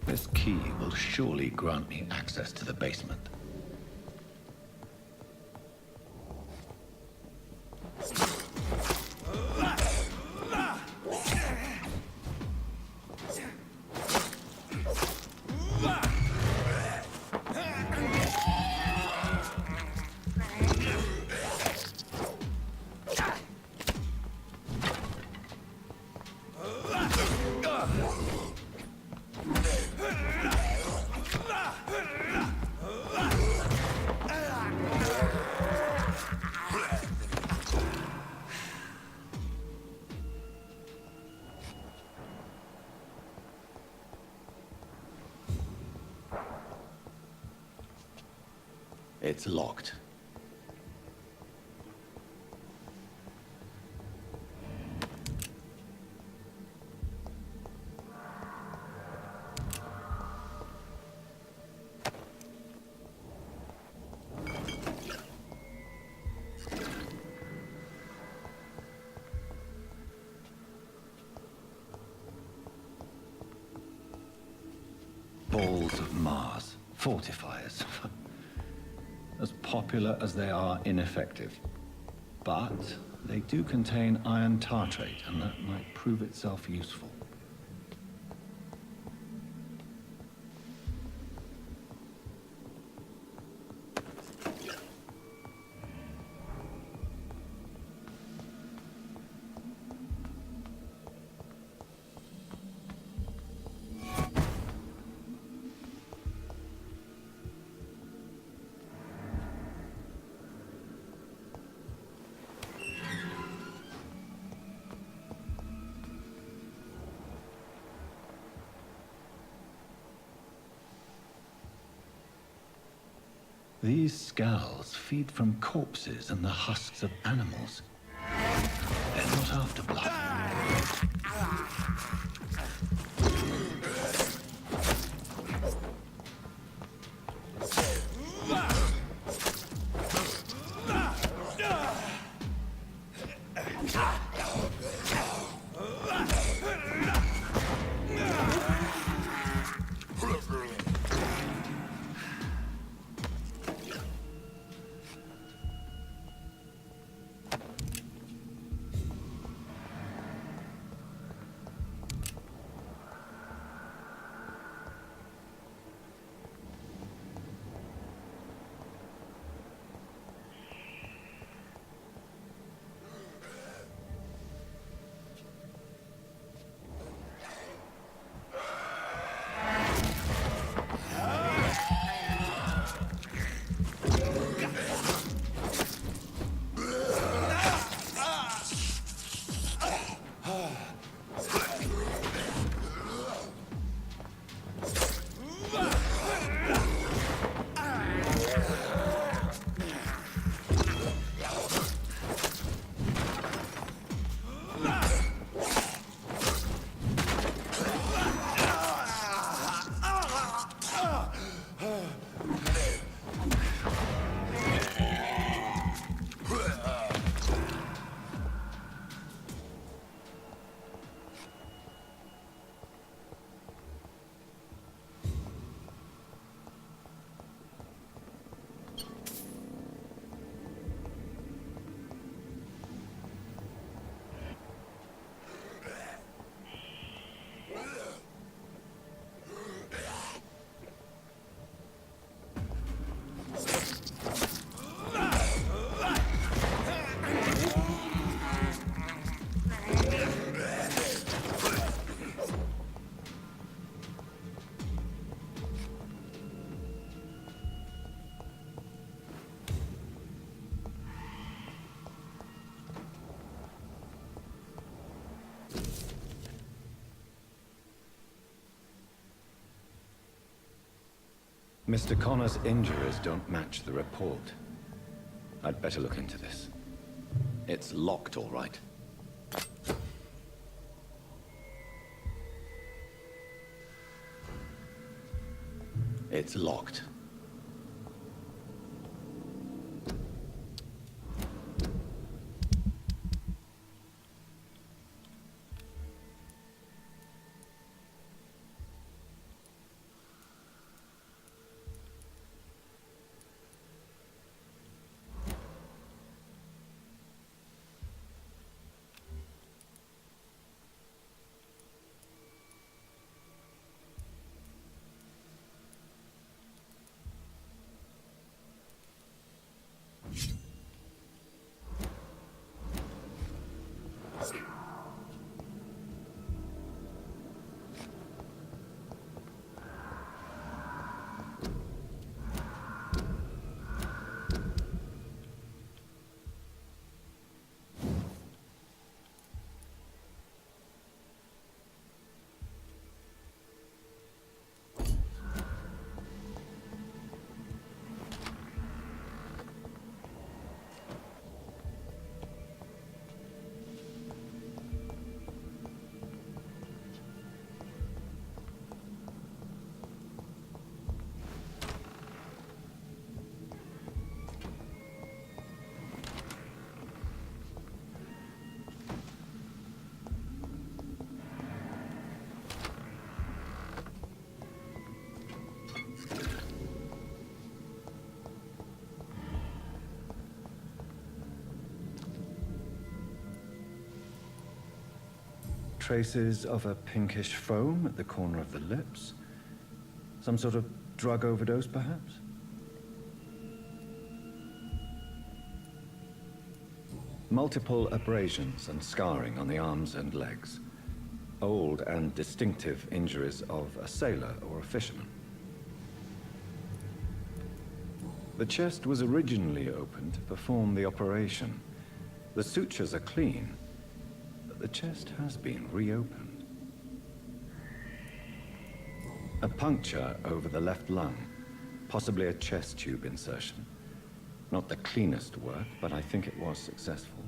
This key will surely grant me access to the basement. It's locked. Balls of Mars, fortifiers. As popular as they are ineffective. But they do contain iron tartrate, and that might prove itself useful. These skulls feed from corpses and the husks of animals. They're not after blood. Mr. Connor's injuries don't match the report. I'd better look into this. It's locked, all right. It's locked. Traces of a pinkish foam at the corner of the lips. Some sort of drug overdose, perhaps? Multiple abrasions and scarring on the arms and legs. Old and distinctive injuries of a sailor or a fisherman. The chest was originally opened to perform the operation. The sutures are clean. The chest has been reopened. A puncture over the left lung, possibly a chest tube insertion. Not the cleanest work, but I think it was successful.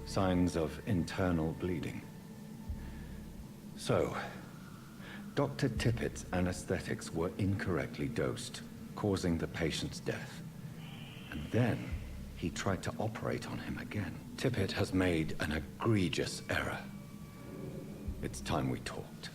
Signs of internal bleeding. So, Dr. Tippett's anesthetics were incorrectly dosed, causing the patient's death. And then, he tried to operate on him again. Tippett has made an egregious error. It's time we talked.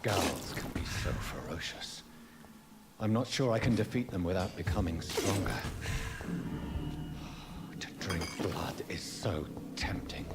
scowls can be so ferocious. I'm not sure I can defeat them without becoming stronger. To drink blood is so tempting.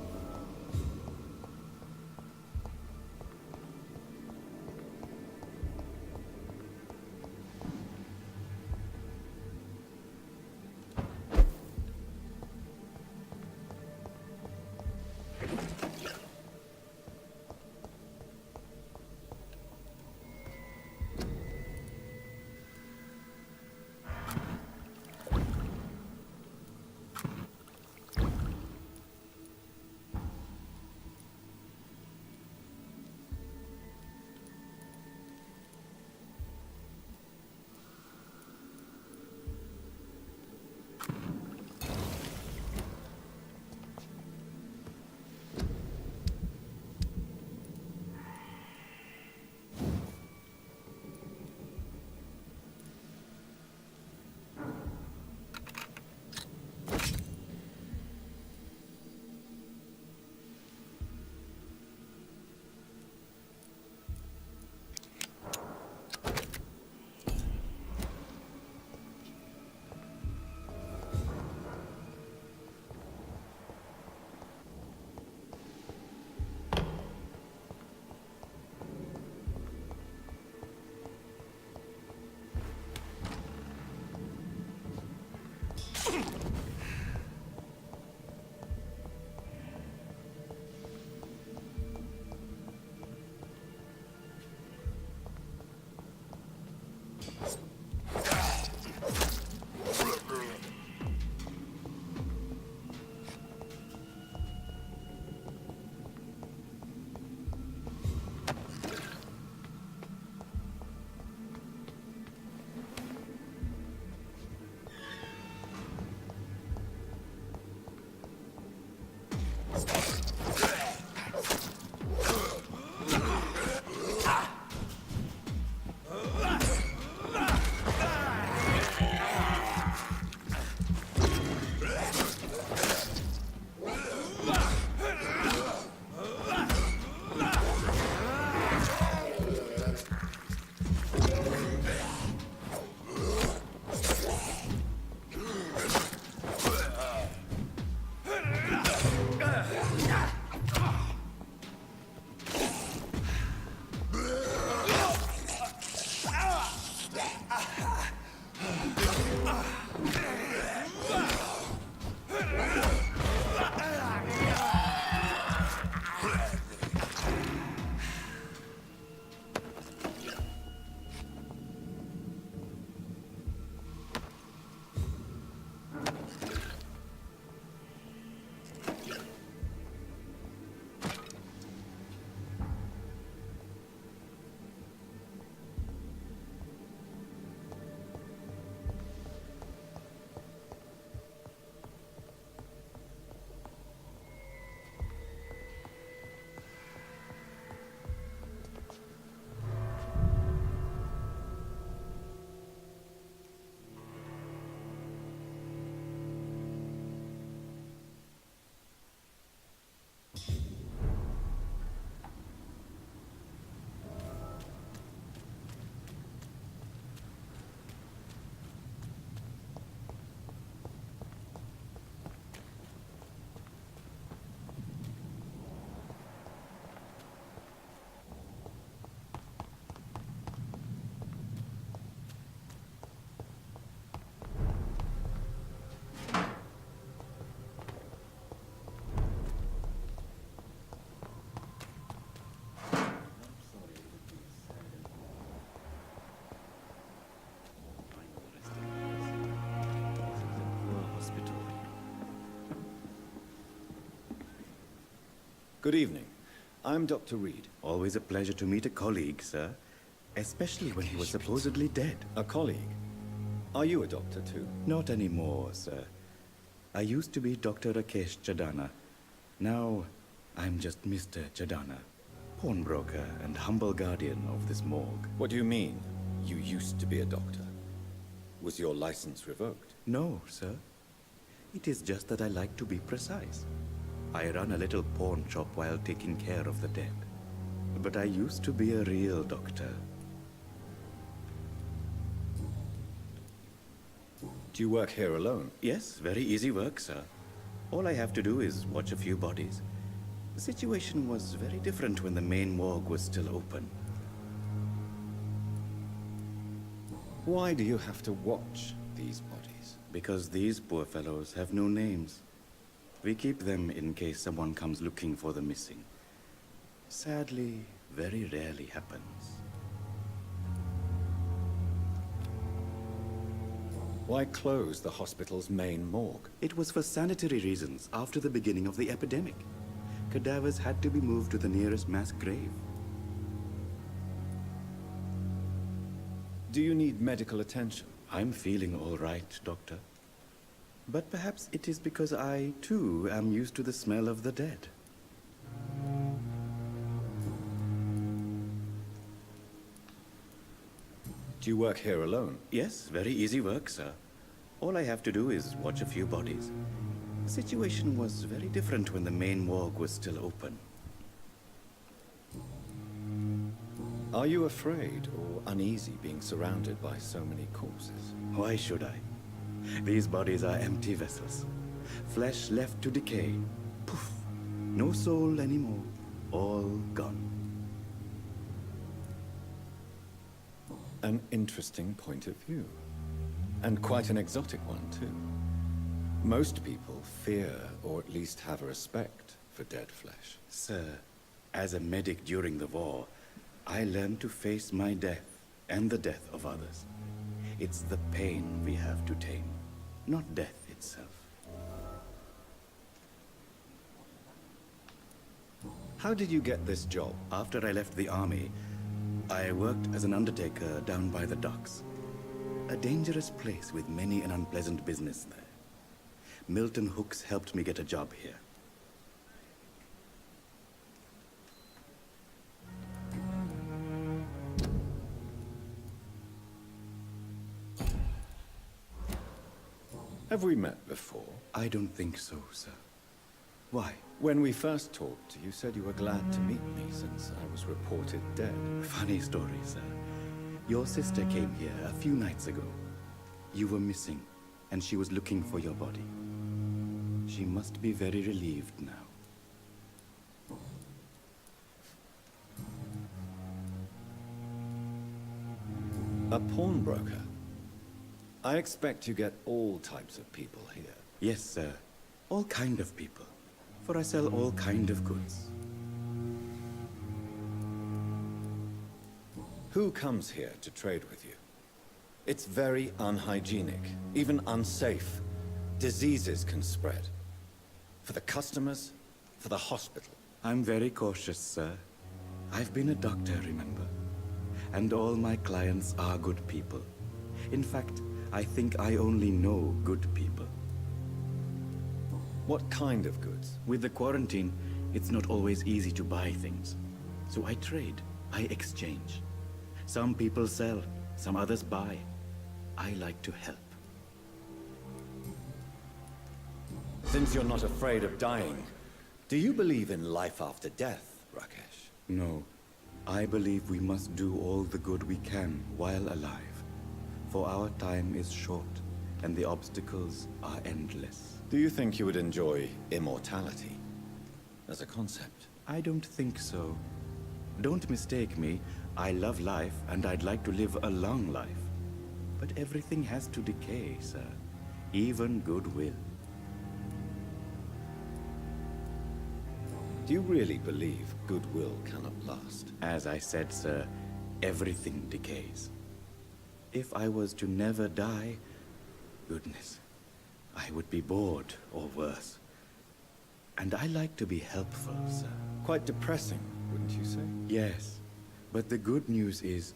Good evening. I'm Dr. Reed. Always a pleasure to meet a colleague, sir. Especially when he was supposedly dead. A colleague? Are you a doctor too? Not anymore, sir. I used to be Dr. Rakesh Chadana. Now, I'm just Mr. Chadana, pawnbroker and humble guardian of this morgue. What do you mean, you used to be a doctor? Was your license revoked? No, sir. It is just that I like to be precise. I run a little pawn shop while taking care of the dead. but I used to be a real doctor. Do you work here alone? Yes, very easy work, sir. All I have to do is watch a few bodies. The situation was very different when the main morgue was still open. Why do you have to watch these bodies? Because these poor fellows have no names. We keep them in case someone comes looking for the missing. Sadly, very rarely happens. Why close the hospital's main morgue? It was for sanitary reasons after the beginning of the epidemic. Cadavers had to be moved to the nearest mass grave. Do you need medical attention? I'm feeling all right, Doctor. But perhaps it is because I, too, am used to the smell of the dead. Do you work here alone? Yes, very easy work, sir. All I have to do is watch a few bodies. The situation was very different when the main morgue was still open. Are you afraid or uneasy being surrounded by so many corpses? Why should I? These bodies are empty vessels. Flesh left to decay. Poof! No soul anymore. All gone. An interesting point of view. And quite an exotic one, too. Most people fear, or at least have a respect, for dead flesh. Sir, as a medic during the war, I learned to face my death and the death of others. It's the pain we have to tame, not death itself. How did you get this job? After I left the army, I worked as an undertaker down by the docks. A dangerous place with many an unpleasant business there. Milton Hooks helped me get a job here. Have we met before? I don't think so, sir. Why? When we first talked, you said you were glad to meet me since I was reported dead. Funny story, sir. Your sister came here a few nights ago. You were missing, and she was looking for your body. She must be very relieved now. A pawnbroker? I expect you get all types of people here. Yes, sir. All kind of people. For I sell all kind of goods. Who comes here to trade with you? It's very unhygienic, even unsafe. Diseases can spread. For the customers, for the hospital. I'm very cautious, sir. I've been a doctor, remember? And all my clients are good people. In fact, I think I only know good people. What kind of goods? With the quarantine, it's not always easy to buy things. So I trade, I exchange. Some people sell, some others buy. I like to help. Since you're not afraid of dying, do you believe in life after death, Rakesh? No. I believe we must do all the good we can while alive. For our time is short, and the obstacles are endless. Do you think you would enjoy immortality as a concept? I don't think so. Don't mistake me. I love life, and I'd like to live a long life. But everything has to decay, sir. Even goodwill. Do you really believe goodwill cannot last? As I said, sir, everything decays. If I was to never die, goodness, I would be bored or worse. And I like to be helpful, sir. Quite depressing, wouldn't you say? Yes, but the good news is,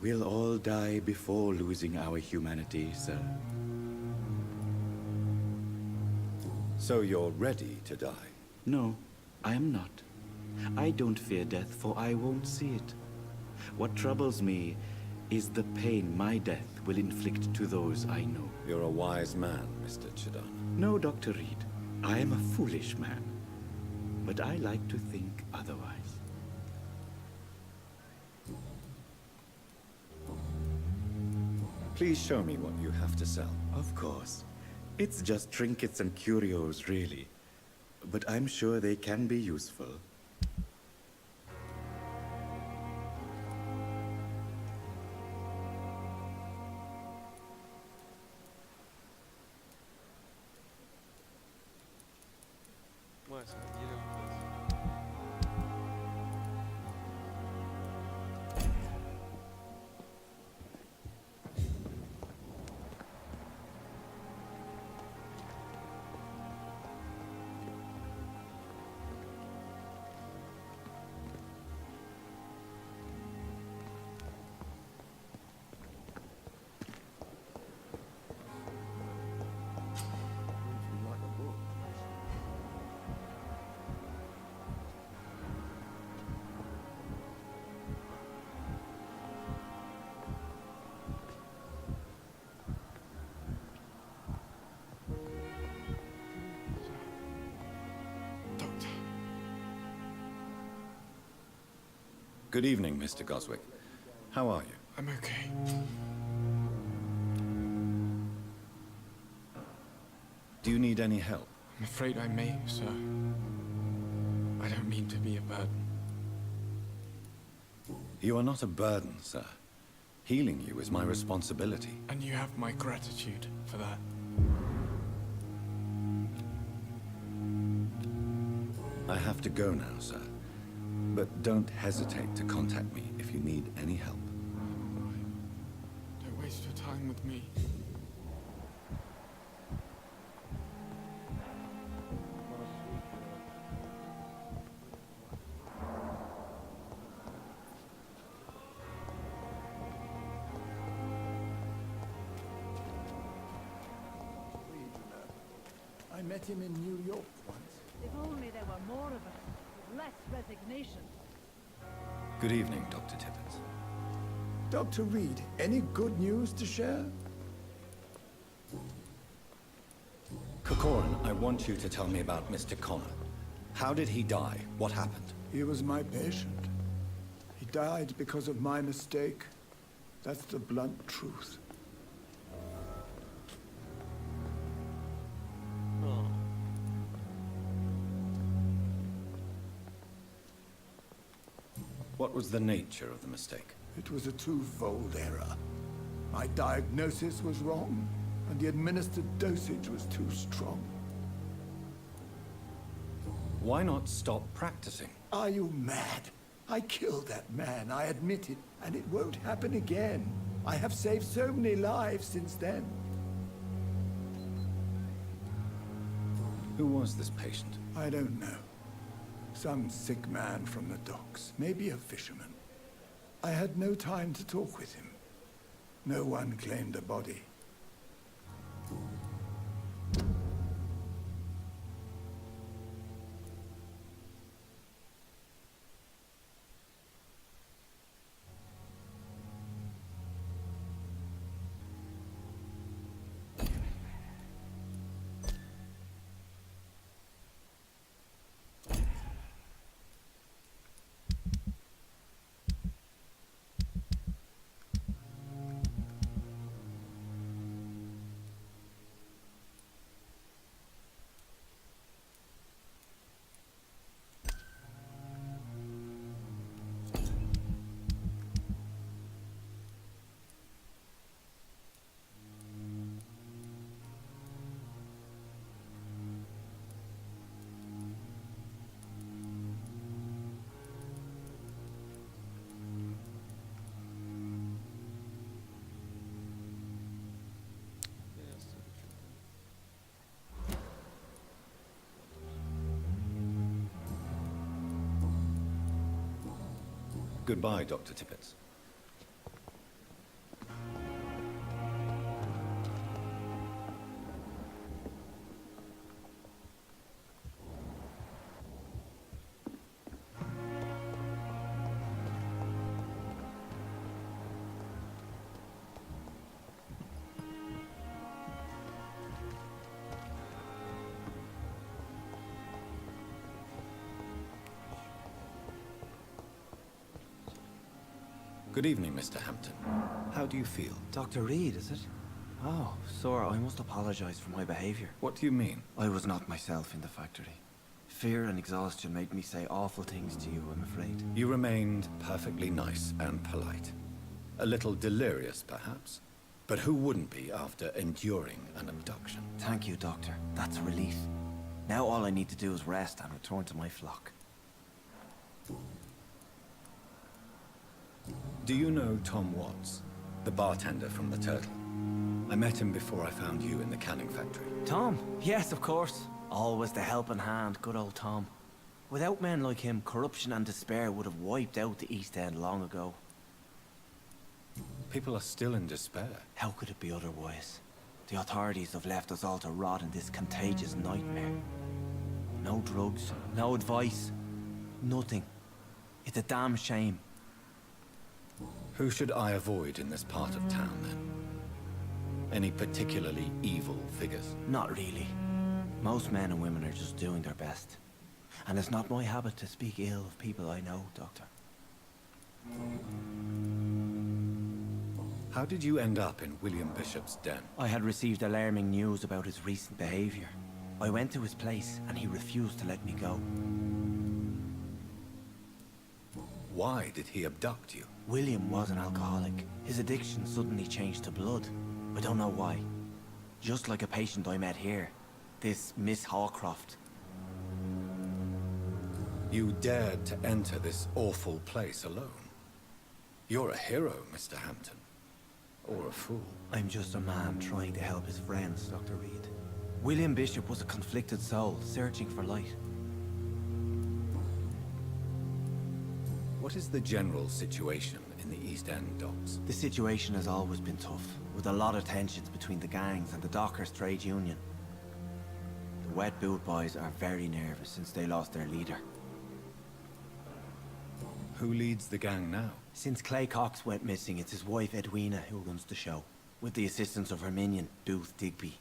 we'll all die before losing our humanity, sir. So you're ready to die? No, I am not. I don't fear death, for I won't see it. What troubles me is the pain my death will inflict to those I know. You're a wise man, Mr. Chidana. No, Dr. Reed. I am a foolish man. But I like to think otherwise. Please show me what you have to sell. Of course. It's just trinkets and curios, really. But I'm sure they can be useful. Ouais, ça va bien en place. Doctor. Good evening, Mr. Goswick. How are you? I'm okay. Do you need any help? I'm afraid I may, sir. I don't mean to be a burden. You are not a burden, sir. Healing you is my responsibility. And you have my gratitude for that. I have to go now, sir. But don't hesitate to contact me if you need any help. Don't waste your time with me. I met him in New York once. If only there were more of us, with less resignation. Good evening, Dr. Tippett. Dr. Reed, any good news to share? Corcoran, I want you to tell me about Mr. Connor. How did he die? What happened? He was my patient. He died because of my mistake. That's the blunt truth. What was the nature of the mistake? It was a twofold error. My diagnosis was wrong, and the administered dosage was too strong. Why not stop practicing? Are you mad? I killed that man, I admit it, and it won't happen again. I have saved so many lives since then. Who was this patient? I don't know. Some sick man from the docks, maybe a fisherman. I had no time to talk with him. No one claimed a body. Goodbye, Dr. Tippett. Good evening, Mr. Hampton. How do you feel? Dr. Reed, is it? Oh, sir, I must apologize for my behavior. What do you mean? I was not myself in the factory. Fear and exhaustion made me say awful things to you, I'm afraid. You remained perfectly nice and polite. A little delirious, perhaps. But who wouldn't be after enduring an abduction? Thank you, Doctor. That's a relief. Now all I need to do is rest and return to my flock. Do you know Thom Watts, the bartender from the Turtle? I met him before I found you in the canning factory. Thom? Yes, of course. Always the helping hand, good old Thom. Without men like him, corruption and despair would have wiped out the East End long ago. People are still in despair. How could it be otherwise? The authorities have left us all to rot in this contagious nightmare. No drugs, no advice, nothing. It's a damn shame. Who should I avoid in this part of town, then? Any particularly evil figures? Not really. Most men and women are just doing their best. And it's not my habit to speak ill of people I know, Doctor. How did you end up in William Bishop's den? I had received alarming news about his recent behavior. I went to his place and he refused to let me go. Why did he abduct you? William was an alcoholic. His addiction suddenly changed to blood. I don't know why. Just like a patient I met here. This Miss Hawcroft. You dared to enter this awful place alone. You're a hero, Mr. Hampton. Or a fool. I'm just a man trying to help his friends, Dr. Reed. William Bishop was a conflicted soul, searching for light. What is the general situation in the East End docks? The situation has always been tough, with a lot of tensions between the gangs and the dockers' trade union. The Wet Boot Boys are very nervous since they lost their leader. Who leads the gang now? Since Clay Cox went missing, it's his wife Edwina who runs the show, with the assistance of her minion, Booth Digby.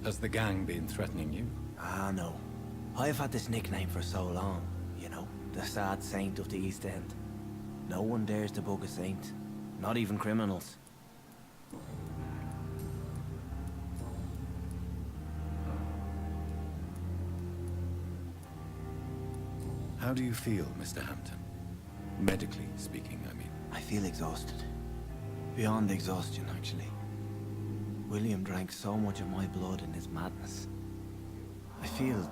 Has the gang been threatening you? Ah, no. I've had this nickname for so long, you know, the sad saint of the East End. No one dares to bug a saint, not even criminals. How do you feel, Mr. Hampton? Medically speaking, I mean. I feel exhausted. Beyond exhaustion, actually. William drank so much of my blood in his madness. I feel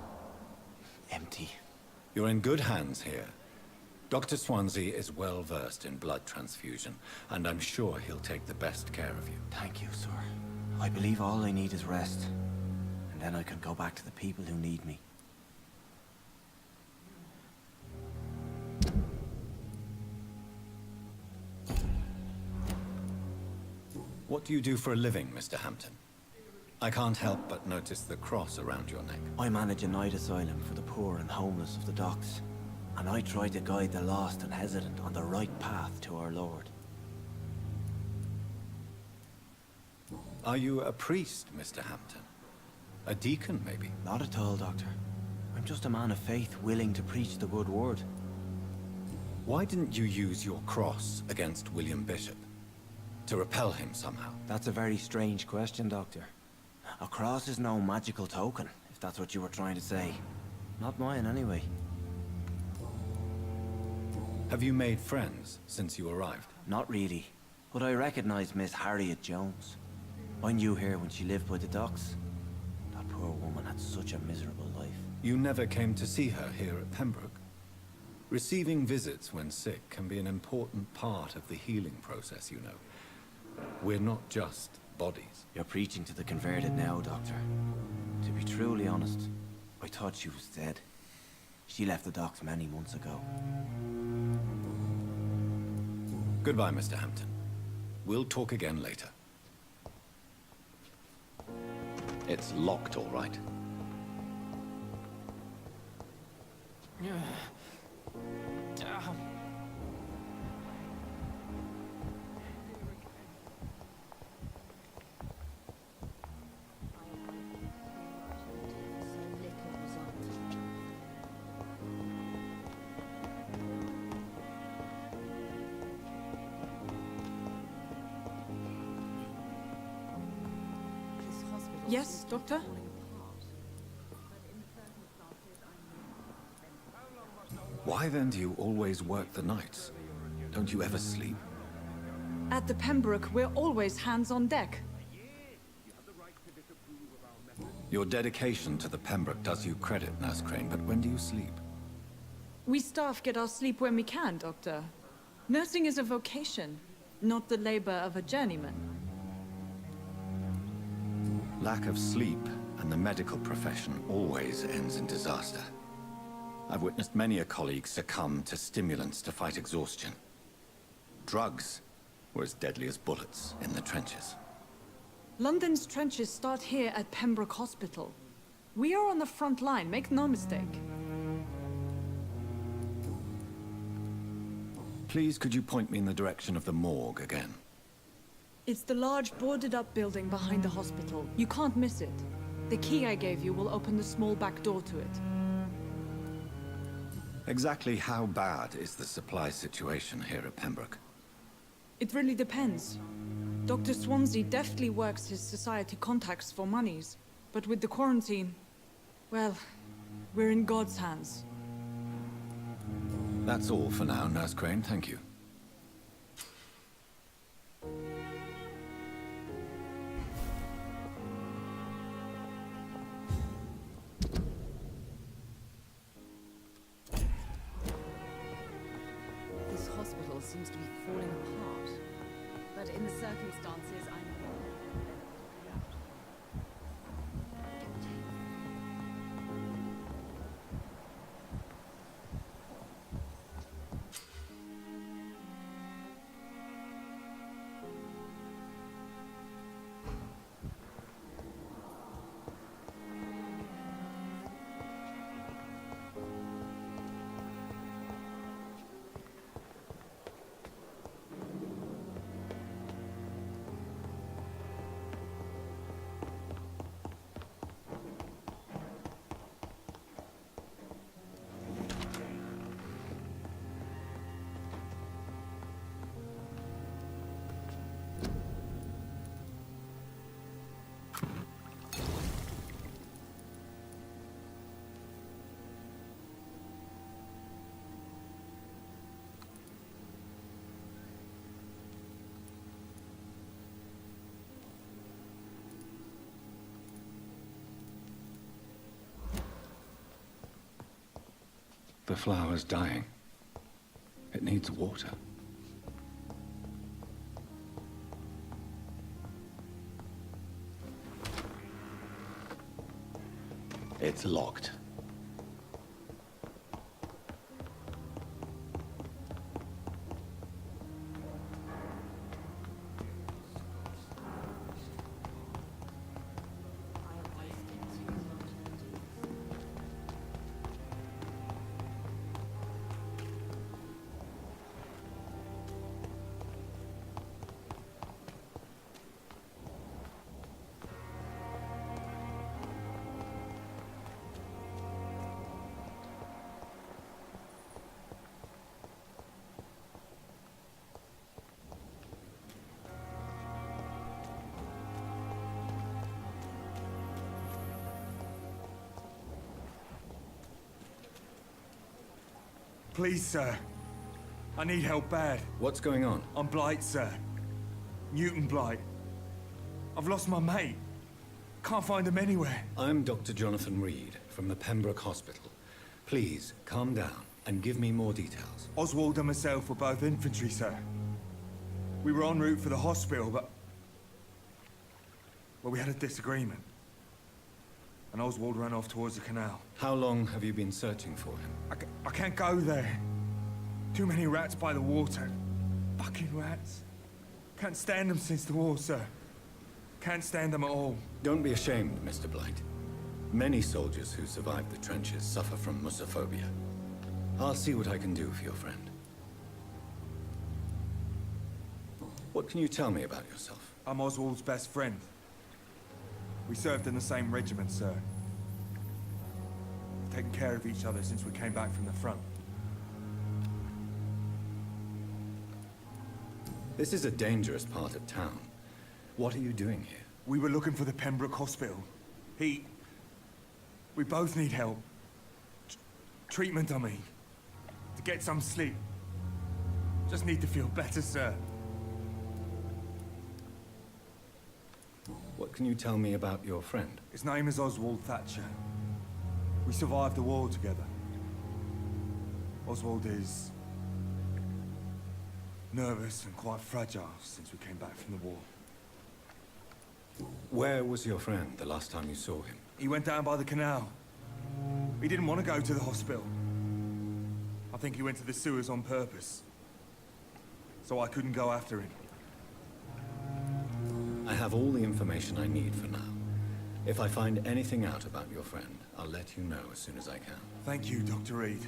empty. You're in good hands here. Dr. Swansea is well versed in blood transfusion, and I'm sure he'll take the best care of you. Thank you, sir. I believe all I need is rest. And then I can go back to the people who need me. What do you do for a living, Mr. Hampton? I can't help but notice the cross around your neck. I manage a night asylum for the poor and homeless of the docks. And I try to guide the lost and hesitant on the right path to our Lord. Are you a priest, Mr. Hampton? A deacon, maybe? Not at all, Doctor. I'm just a man of faith willing to preach the good word. Why didn't you use your cross against William Bishop? To repel him somehow? That's a very strange question, Doctor. A cross is no magical token, if that's what you were trying to say. Not mine, anyway. Have you made friends since you arrived? Not really. But I recognize Miss Harriet Jones. I knew her when she lived by the docks. That poor woman had such a miserable life. You never came to see her here at Pembroke? Receiving visits when sick can be an important part of the healing process, you know. We're not just bodies. You're preaching to the converted now, Doctor. To be truly honest, I thought she was dead. She left the docks many months ago. Goodbye, Mr. Hampton. We'll talk again later. It's locked, all right. Yes, Doctor? Why then do you always work the nights? Don't you ever sleep? At the Pembroke, we're always hands on deck. Your dedication to the Pembroke does you credit, Nurse Crane, but when do you sleep? We staff get our sleep when we can, Doctor. Nursing is a vocation, not the labor of a journeyman. Lack of sleep and the medical profession always ends in disaster. I've witnessed many a colleague succumb to stimulants to fight exhaustion. Drugs were as deadly as bullets in the trenches. London's trenches start here at Pembroke Hospital. We are on the front line, make no mistake. Please, could you point me in the direction of the morgue again? It's the large boarded-up building behind the hospital. You can't miss it. The key I gave you will open the small back door to it. Exactly how bad is the supply situation here at Pembroke? It really depends. Dr. Swansea deftly works his society contacts for monies, but with the quarantine, well, we're in God's hands. That's all for now, Nurse Crane, thank you. This hospital seems to be falling apart. But in the circumstances, I'm... The flower's dying. It needs water. It's locked. Please, sir. I need help bad. What's going on? I'm Blight, sir. Newton Blight. I've lost my mate. Can't find him anywhere. I'm Dr. Jonathan Reed from the Pembroke Hospital. Please, calm down and give me more details. Oswald and myself were both infantry, sir. We were en route for the hospital, but... well, we had a disagreement. And Oswald ran off towards the canal. How long have you been searching for him? I can't go there. Too many rats by the water. Fucking rats. Can't stand them since the war, sir. Can't stand them at all. Don't be ashamed, Mr. Blight. Many soldiers who survived the trenches suffer from musophobia. I'll see what I can do for your friend. What can you tell me about yourself? I'm Oswald's best friend. We served in the same regiment, sir. We've taken care of each other since we came back from the front. This is a dangerous part of town. What are you doing here? We were looking for the Pembroke Hospital. We both need help. Treatment, I mean. To get some sleep. Just need to feel better, sir. What can you tell me about your friend? His name is Oswald Thatcher. We survived the war together. Oswald is nervous and quite fragile since we came back from the war. Where was your friend the last time you saw him? He went down by the canal. He didn't want to go to the hospital. I think he went to the sewers on purpose. So I couldn't go after him. I have all the information I need for now. If I find anything out about your friend, I'll let you know as soon as I can. Thank you, Dr. Reed.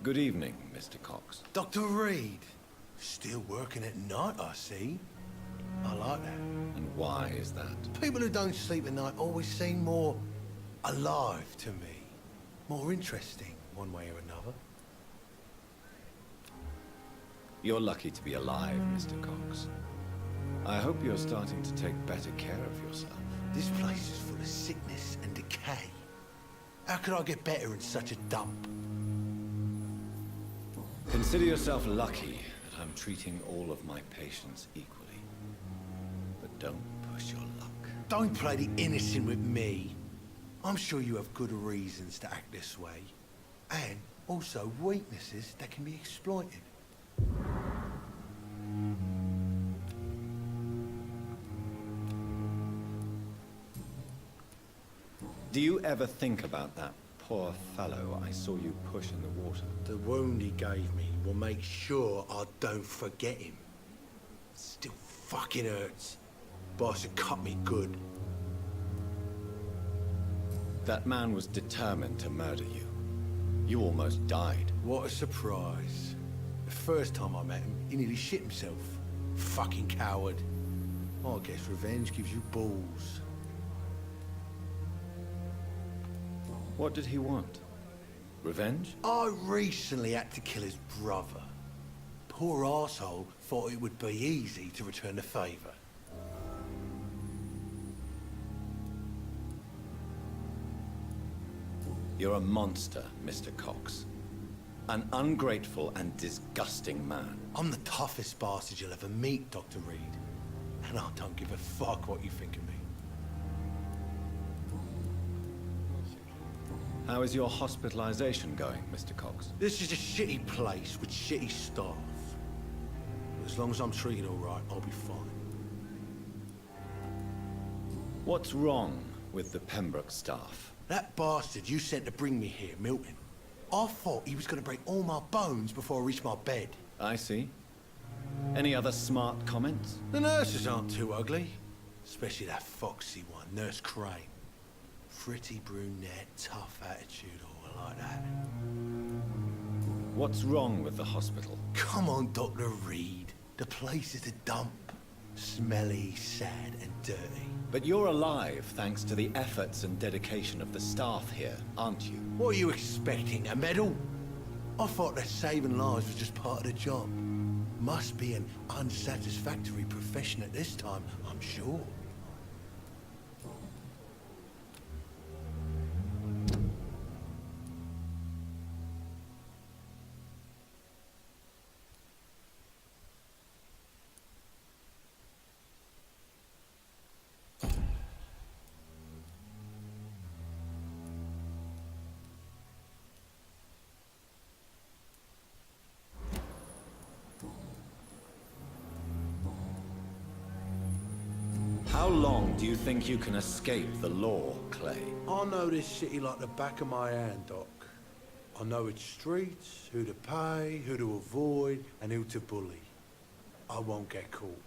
Good evening, Mr. Cox. Dr. Reed. Still working at night, I see. I like that. And why is that? People who don't sleep at night always seem more alive to me. More interesting, one way or another. You're lucky to be alive, Mr. Cox. I hope you're starting to take better care of yourself. This place is full of sickness and decay. How could I get better in such a dump? Consider yourself lucky that I'm treating all of my patients equally. But don't push your luck. Don't play the innocent with me. I'm sure you have good reasons to act this way. And also weaknesses that can be exploited. Do you ever think about that poor fellow I saw you push in the water? The wound he gave me will make sure I don't forget him. Still fucking hurts. Boss had cut me good. That man was determined to murder you. You almost died. What a surprise. The first time I met him, he nearly shit himself. Fucking coward. I guess revenge gives you balls. What did he want? Revenge? I recently had to kill his brother. Poor arsehole thought it would be easy to return the favor. You're a monster, Mr. Cox. An ungrateful and disgusting man. I'm the toughest bastard you'll ever meet, Dr. Reed. And I don't give a fuck what you think of me. How is your hospitalization going, Mr. Cox? This is a shitty place with shitty staff. As long as I'm treated all right, I'll be fine. What's wrong with the Pembroke staff? That bastard you sent to bring me here, Milton. I thought he was going to break all my bones before I reached my bed. I see. Any other smart comments? The nurses aren't too ugly. Especially that foxy one, Nurse Crane. Pretty brunette, tough attitude, all like that. What's wrong with the hospital? Come on, Dr. Reed. The place is a dump. Smelly, sad, and dirty. But you're alive thanks to the efforts and dedication of the staff here, aren't you? What are you expecting, a medal? I thought that saving lives was just part of the job. Must be an unsatisfactory profession at this time, I'm sure. How long do you think you can escape the law, Clay? I know this city like the back of my hand, Doc. I know its streets, who to pay, who to avoid, and who to bully. I won't get caught.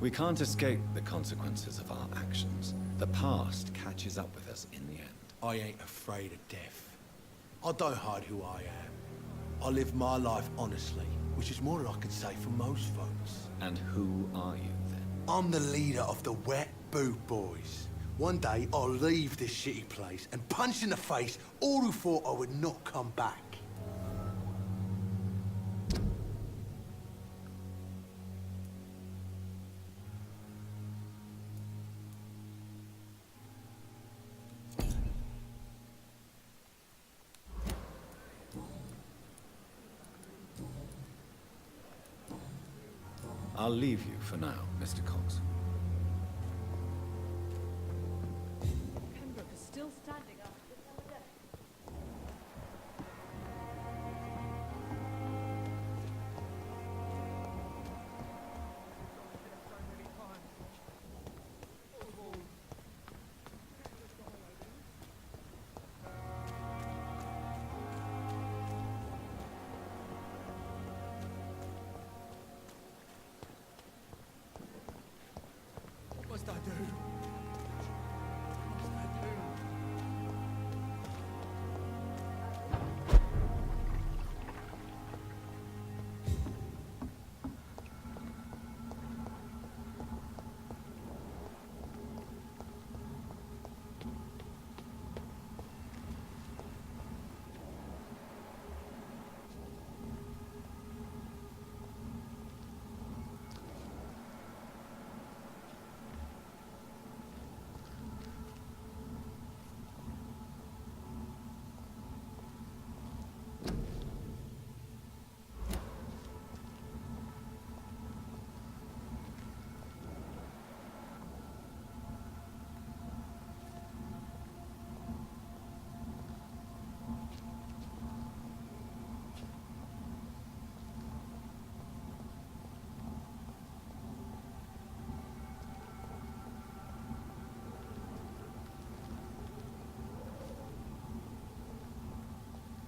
We can't escape the consequences of our actions. The past catches up with us in the end. I ain't afraid of death. I don't hide who I am. I live my life honestly, which is more than I can say for most folks. And who are you, then? I'm the leader of the Wet Boot Boys. One day, I'll leave this shitty place and punch in the face all who thought I would not come back. I'll leave you for now, Mr. Cox. Pembroke is still standing after this other death. What must I do?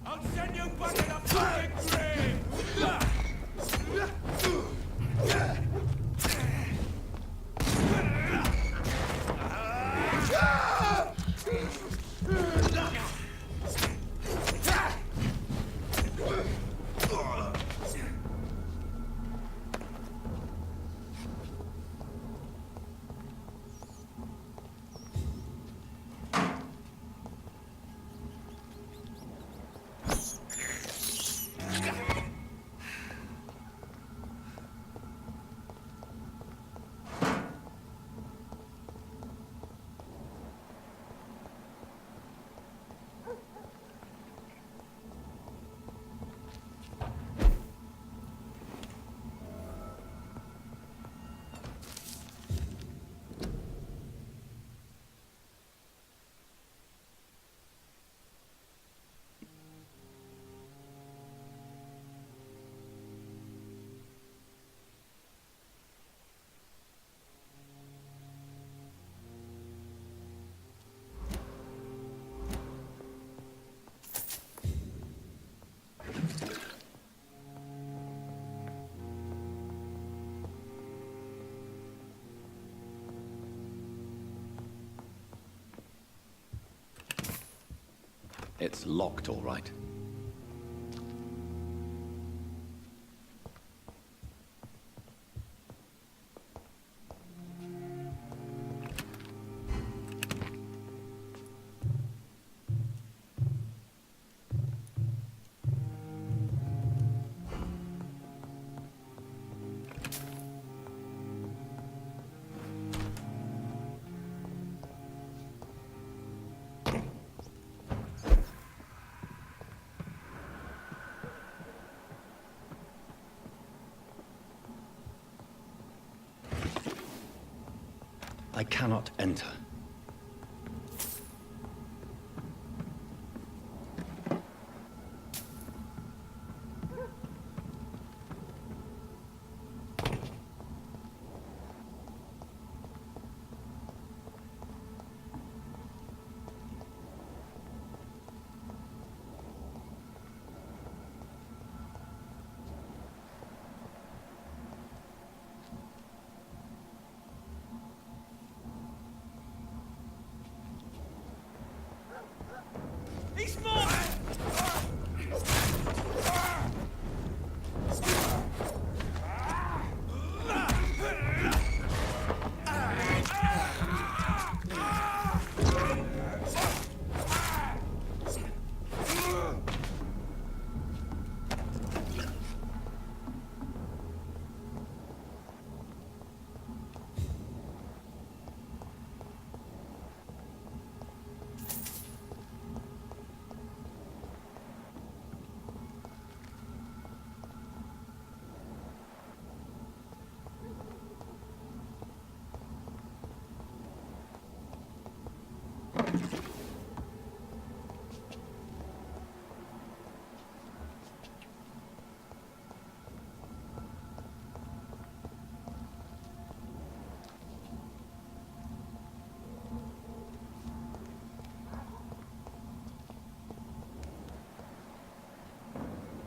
I'll send you back in a fucking grave! It's locked, all right. I cannot enter. He's mine!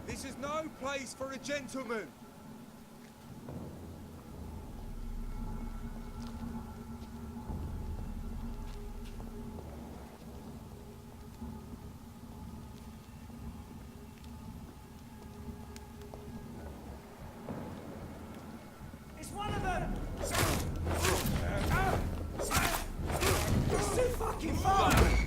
This is no place for a gentleman. It's one of them! It's too fucking far!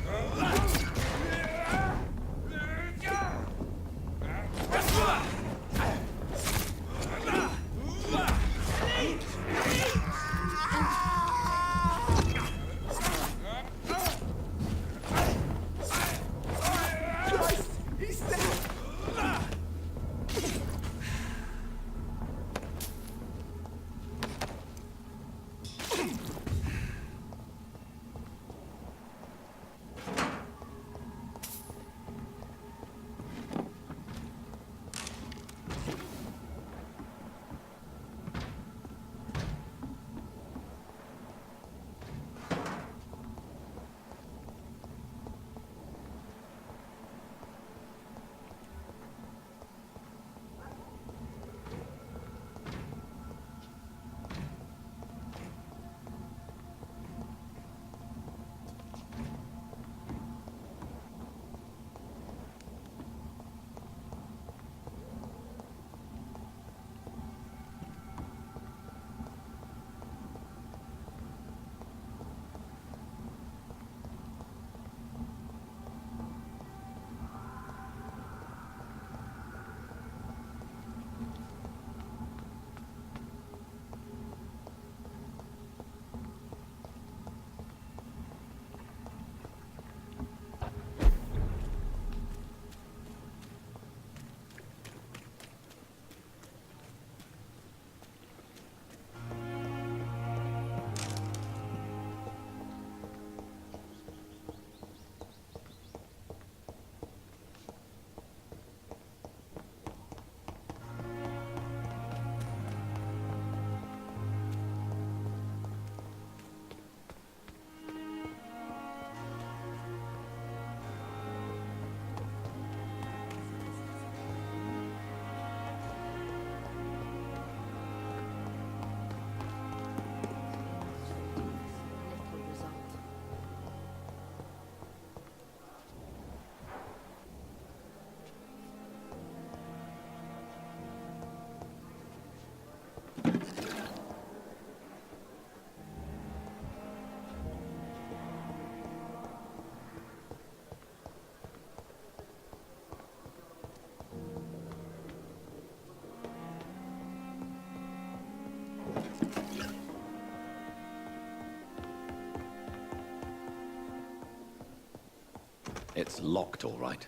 It's locked, all right.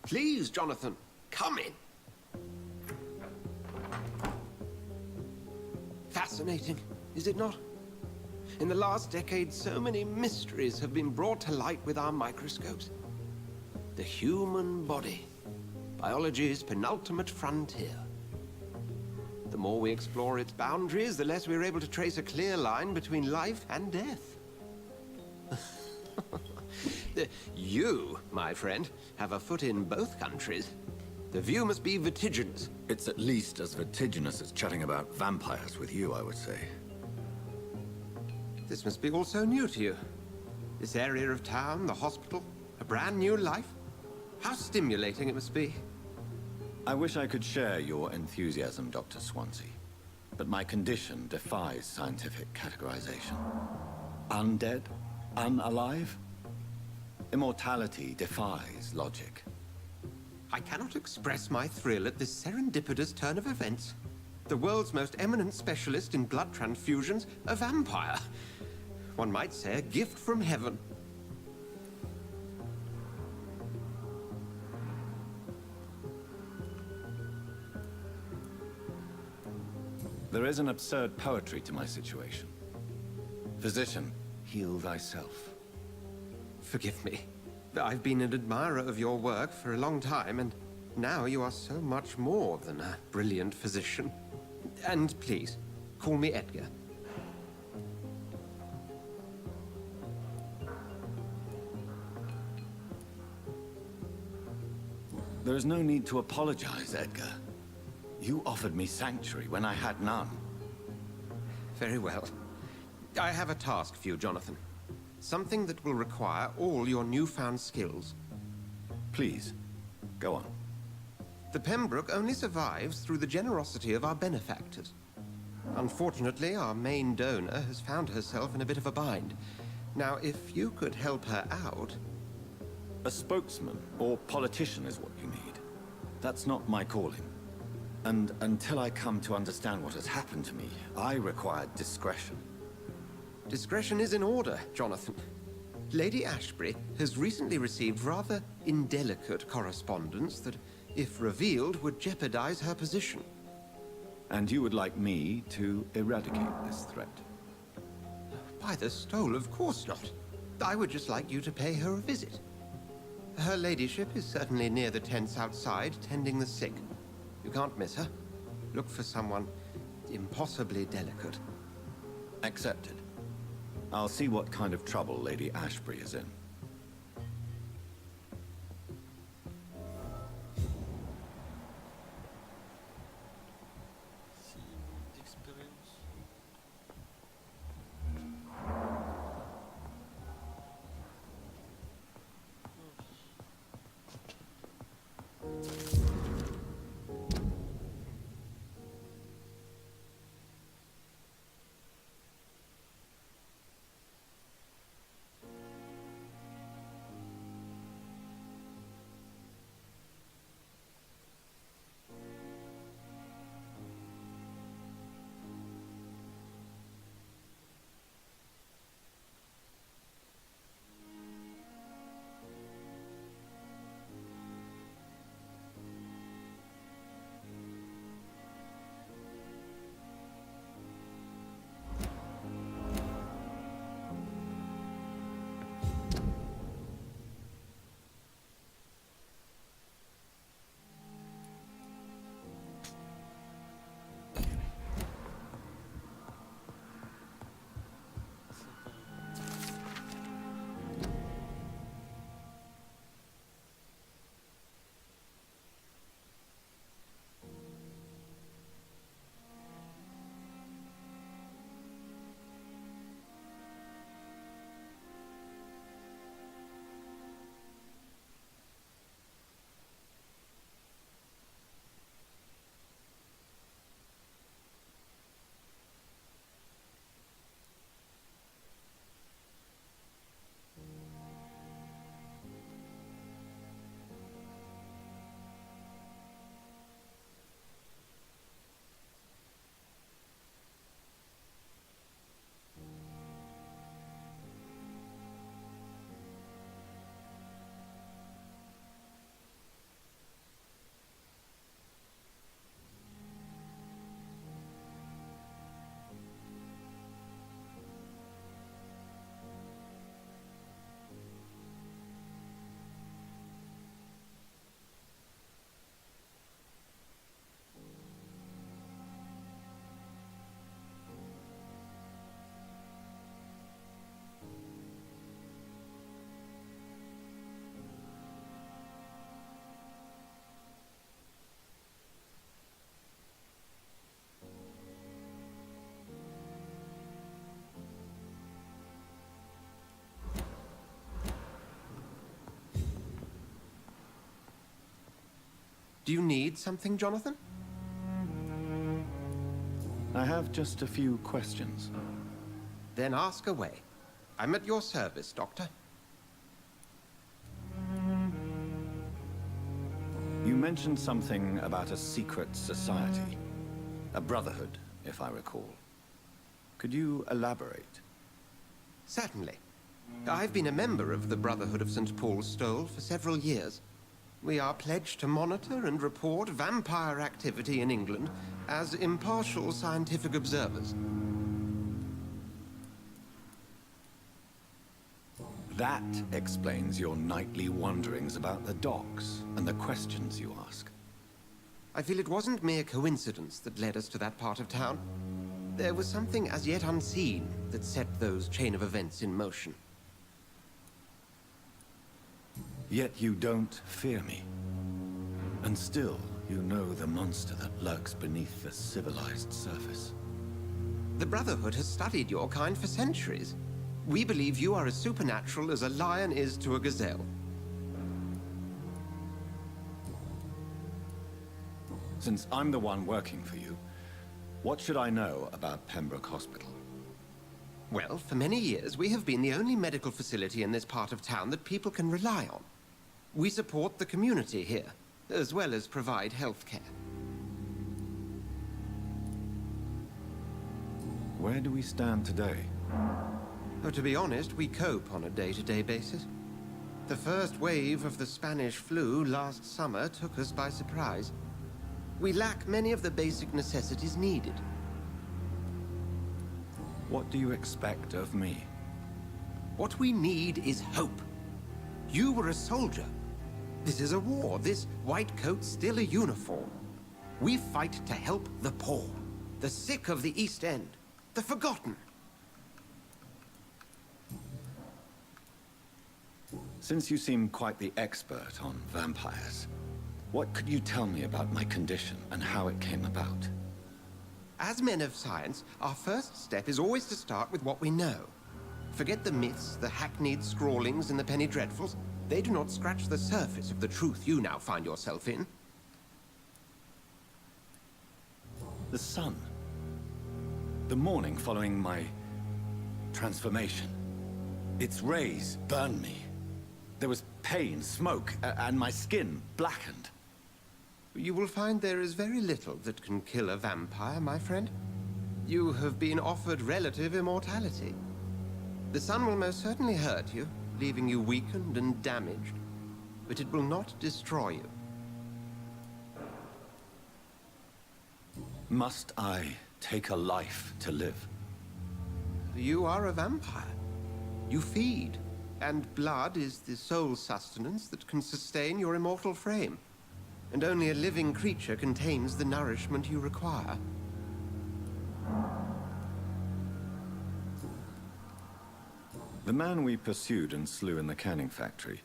Please, Jonathan, come in. Fascinating, is it not? In the last decade, so many mysteries have been brought to light with our microscopes. The human body, biology's penultimate frontier. The more we explore its boundaries, the less we're able to trace a clear line between life and death. You, my friend, have a foot in both countries. The view must be vertiginous. It's at least as vertiginous as chatting about vampires with you, I would say. This must be all so new to you. This area of town, the hospital, a brand new life. How stimulating it must be. I wish I could share your enthusiasm, Dr. Swansea. But my condition defies scientific categorization. Undead? Unalive? Immortality defies logic. I cannot express my thrill at this serendipitous turn of events. The world's most eminent specialist in blood transfusions, a vampire. One might say a gift from heaven. There is an absurd poetry to my situation. Physician, heal thyself. Forgive me. I've been an admirer of your work for a long time, and now you are so much more than a brilliant physician. And please, call me Edgar. There is no need to apologize, Edgar. You offered me sanctuary when I had none. Very well. I have a task for you, Jonathan. Something that will require all your newfound skills. Please, go on. The Pembroke only survives through the generosity of our benefactors. Unfortunately, our main donor has found herself in a bit of a bind. Now, if you could help her out... A spokesman or politician is what you need. That's not my calling. And until I come to understand what has happened to me, I require discretion. Discretion is in order, Jonathan. Lady Ashbury has recently received rather indelicate correspondence that, if revealed, would jeopardize her position. And you would like me to eradicate this threat? By the stole, of course not. I would just like you to pay her a visit. Her ladyship is certainly near the tents outside, tending the sick. You can't miss her. Look for someone impossibly delicate. Accepted. I'll see what kind of trouble Lady Ashbury is in. Do you need something, Jonathan? I have just a few questions. Then ask away. I'm at your service, Doctor. You mentioned something about a secret society. A brotherhood, if I recall. Could you elaborate? Certainly. I've been a member of the Brotherhood of St. Paul's Stole for several years. We are pledged to monitor and report vampire activity in England as impartial scientific observers. That explains your nightly wanderings about the docks and the questions you ask. I feel it wasn't mere coincidence that led us to that part of town. There was something as yet unseen that set those chain of events in motion. Yet you don't fear me. And still, you know the monster that lurks beneath the civilized surface. The Brotherhood has studied your kind for centuries. We believe you are as supernatural as a lion is to a gazelle. Since I'm the one working for you, what should I know about Pembroke Hospital? Well, for many years, we have been the only medical facility in this part of town that people can rely on. We support the community here, as well as provide health care. Where do we stand today? Oh, to be honest, we cope on a day-to-day basis. The first wave of the Spanish flu last summer took us by surprise. We lack many of the basic necessities needed. What do you expect of me? What we need is hope. You were a soldier. This is a war. This white coat's still a uniform. We fight to help the poor, the sick of the East End, the forgotten. Since you seem quite the expert on vampires, what could you tell me about my condition and how it came about? As men of science, our first step is always to start with what we know. Forget the myths, the hackneyed scrawlings, and the penny dreadfuls. They do not scratch the surface of the truth you now find yourself in. The sun. The morning following my transformation. Its rays burned me. There was pain, smoke, and my skin blackened. You will find there is very little that can kill a vampire, my friend. You have been offered relative immortality. The sun will most certainly hurt you, leaving you weakened and damaged, but it will not destroy you. Must I take a life to live? You are a vampire. You feed, and blood is the sole sustenance that can sustain your immortal frame. And only a living creature contains the nourishment you require. The man we pursued and slew in the canning factory,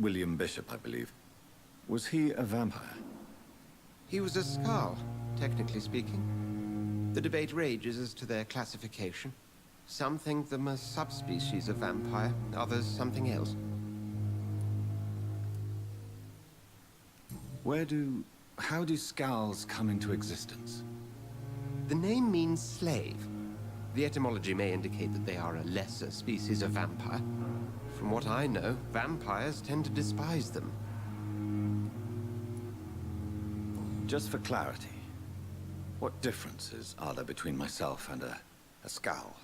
William Bishop, I believe, was he a vampire? He was a Skald, technically speaking. The debate rages as to their classification. Some think them a subspecies of vampire, others something else. How do Skulls come into existence? The name means slave. The etymology may indicate that they are a lesser species of vampire. From what I know, vampires tend to despise them. Just for clarity, what differences are there between myself and a Skull?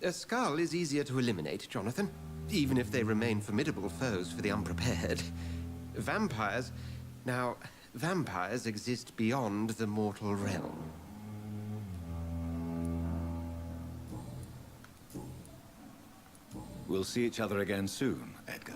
A Skull is easier to eliminate, Jonathan, even if they remain formidable foes for the unprepared. Vampires... Now, vampires exist beyond the mortal realm. We'll see each other again soon, Edgar.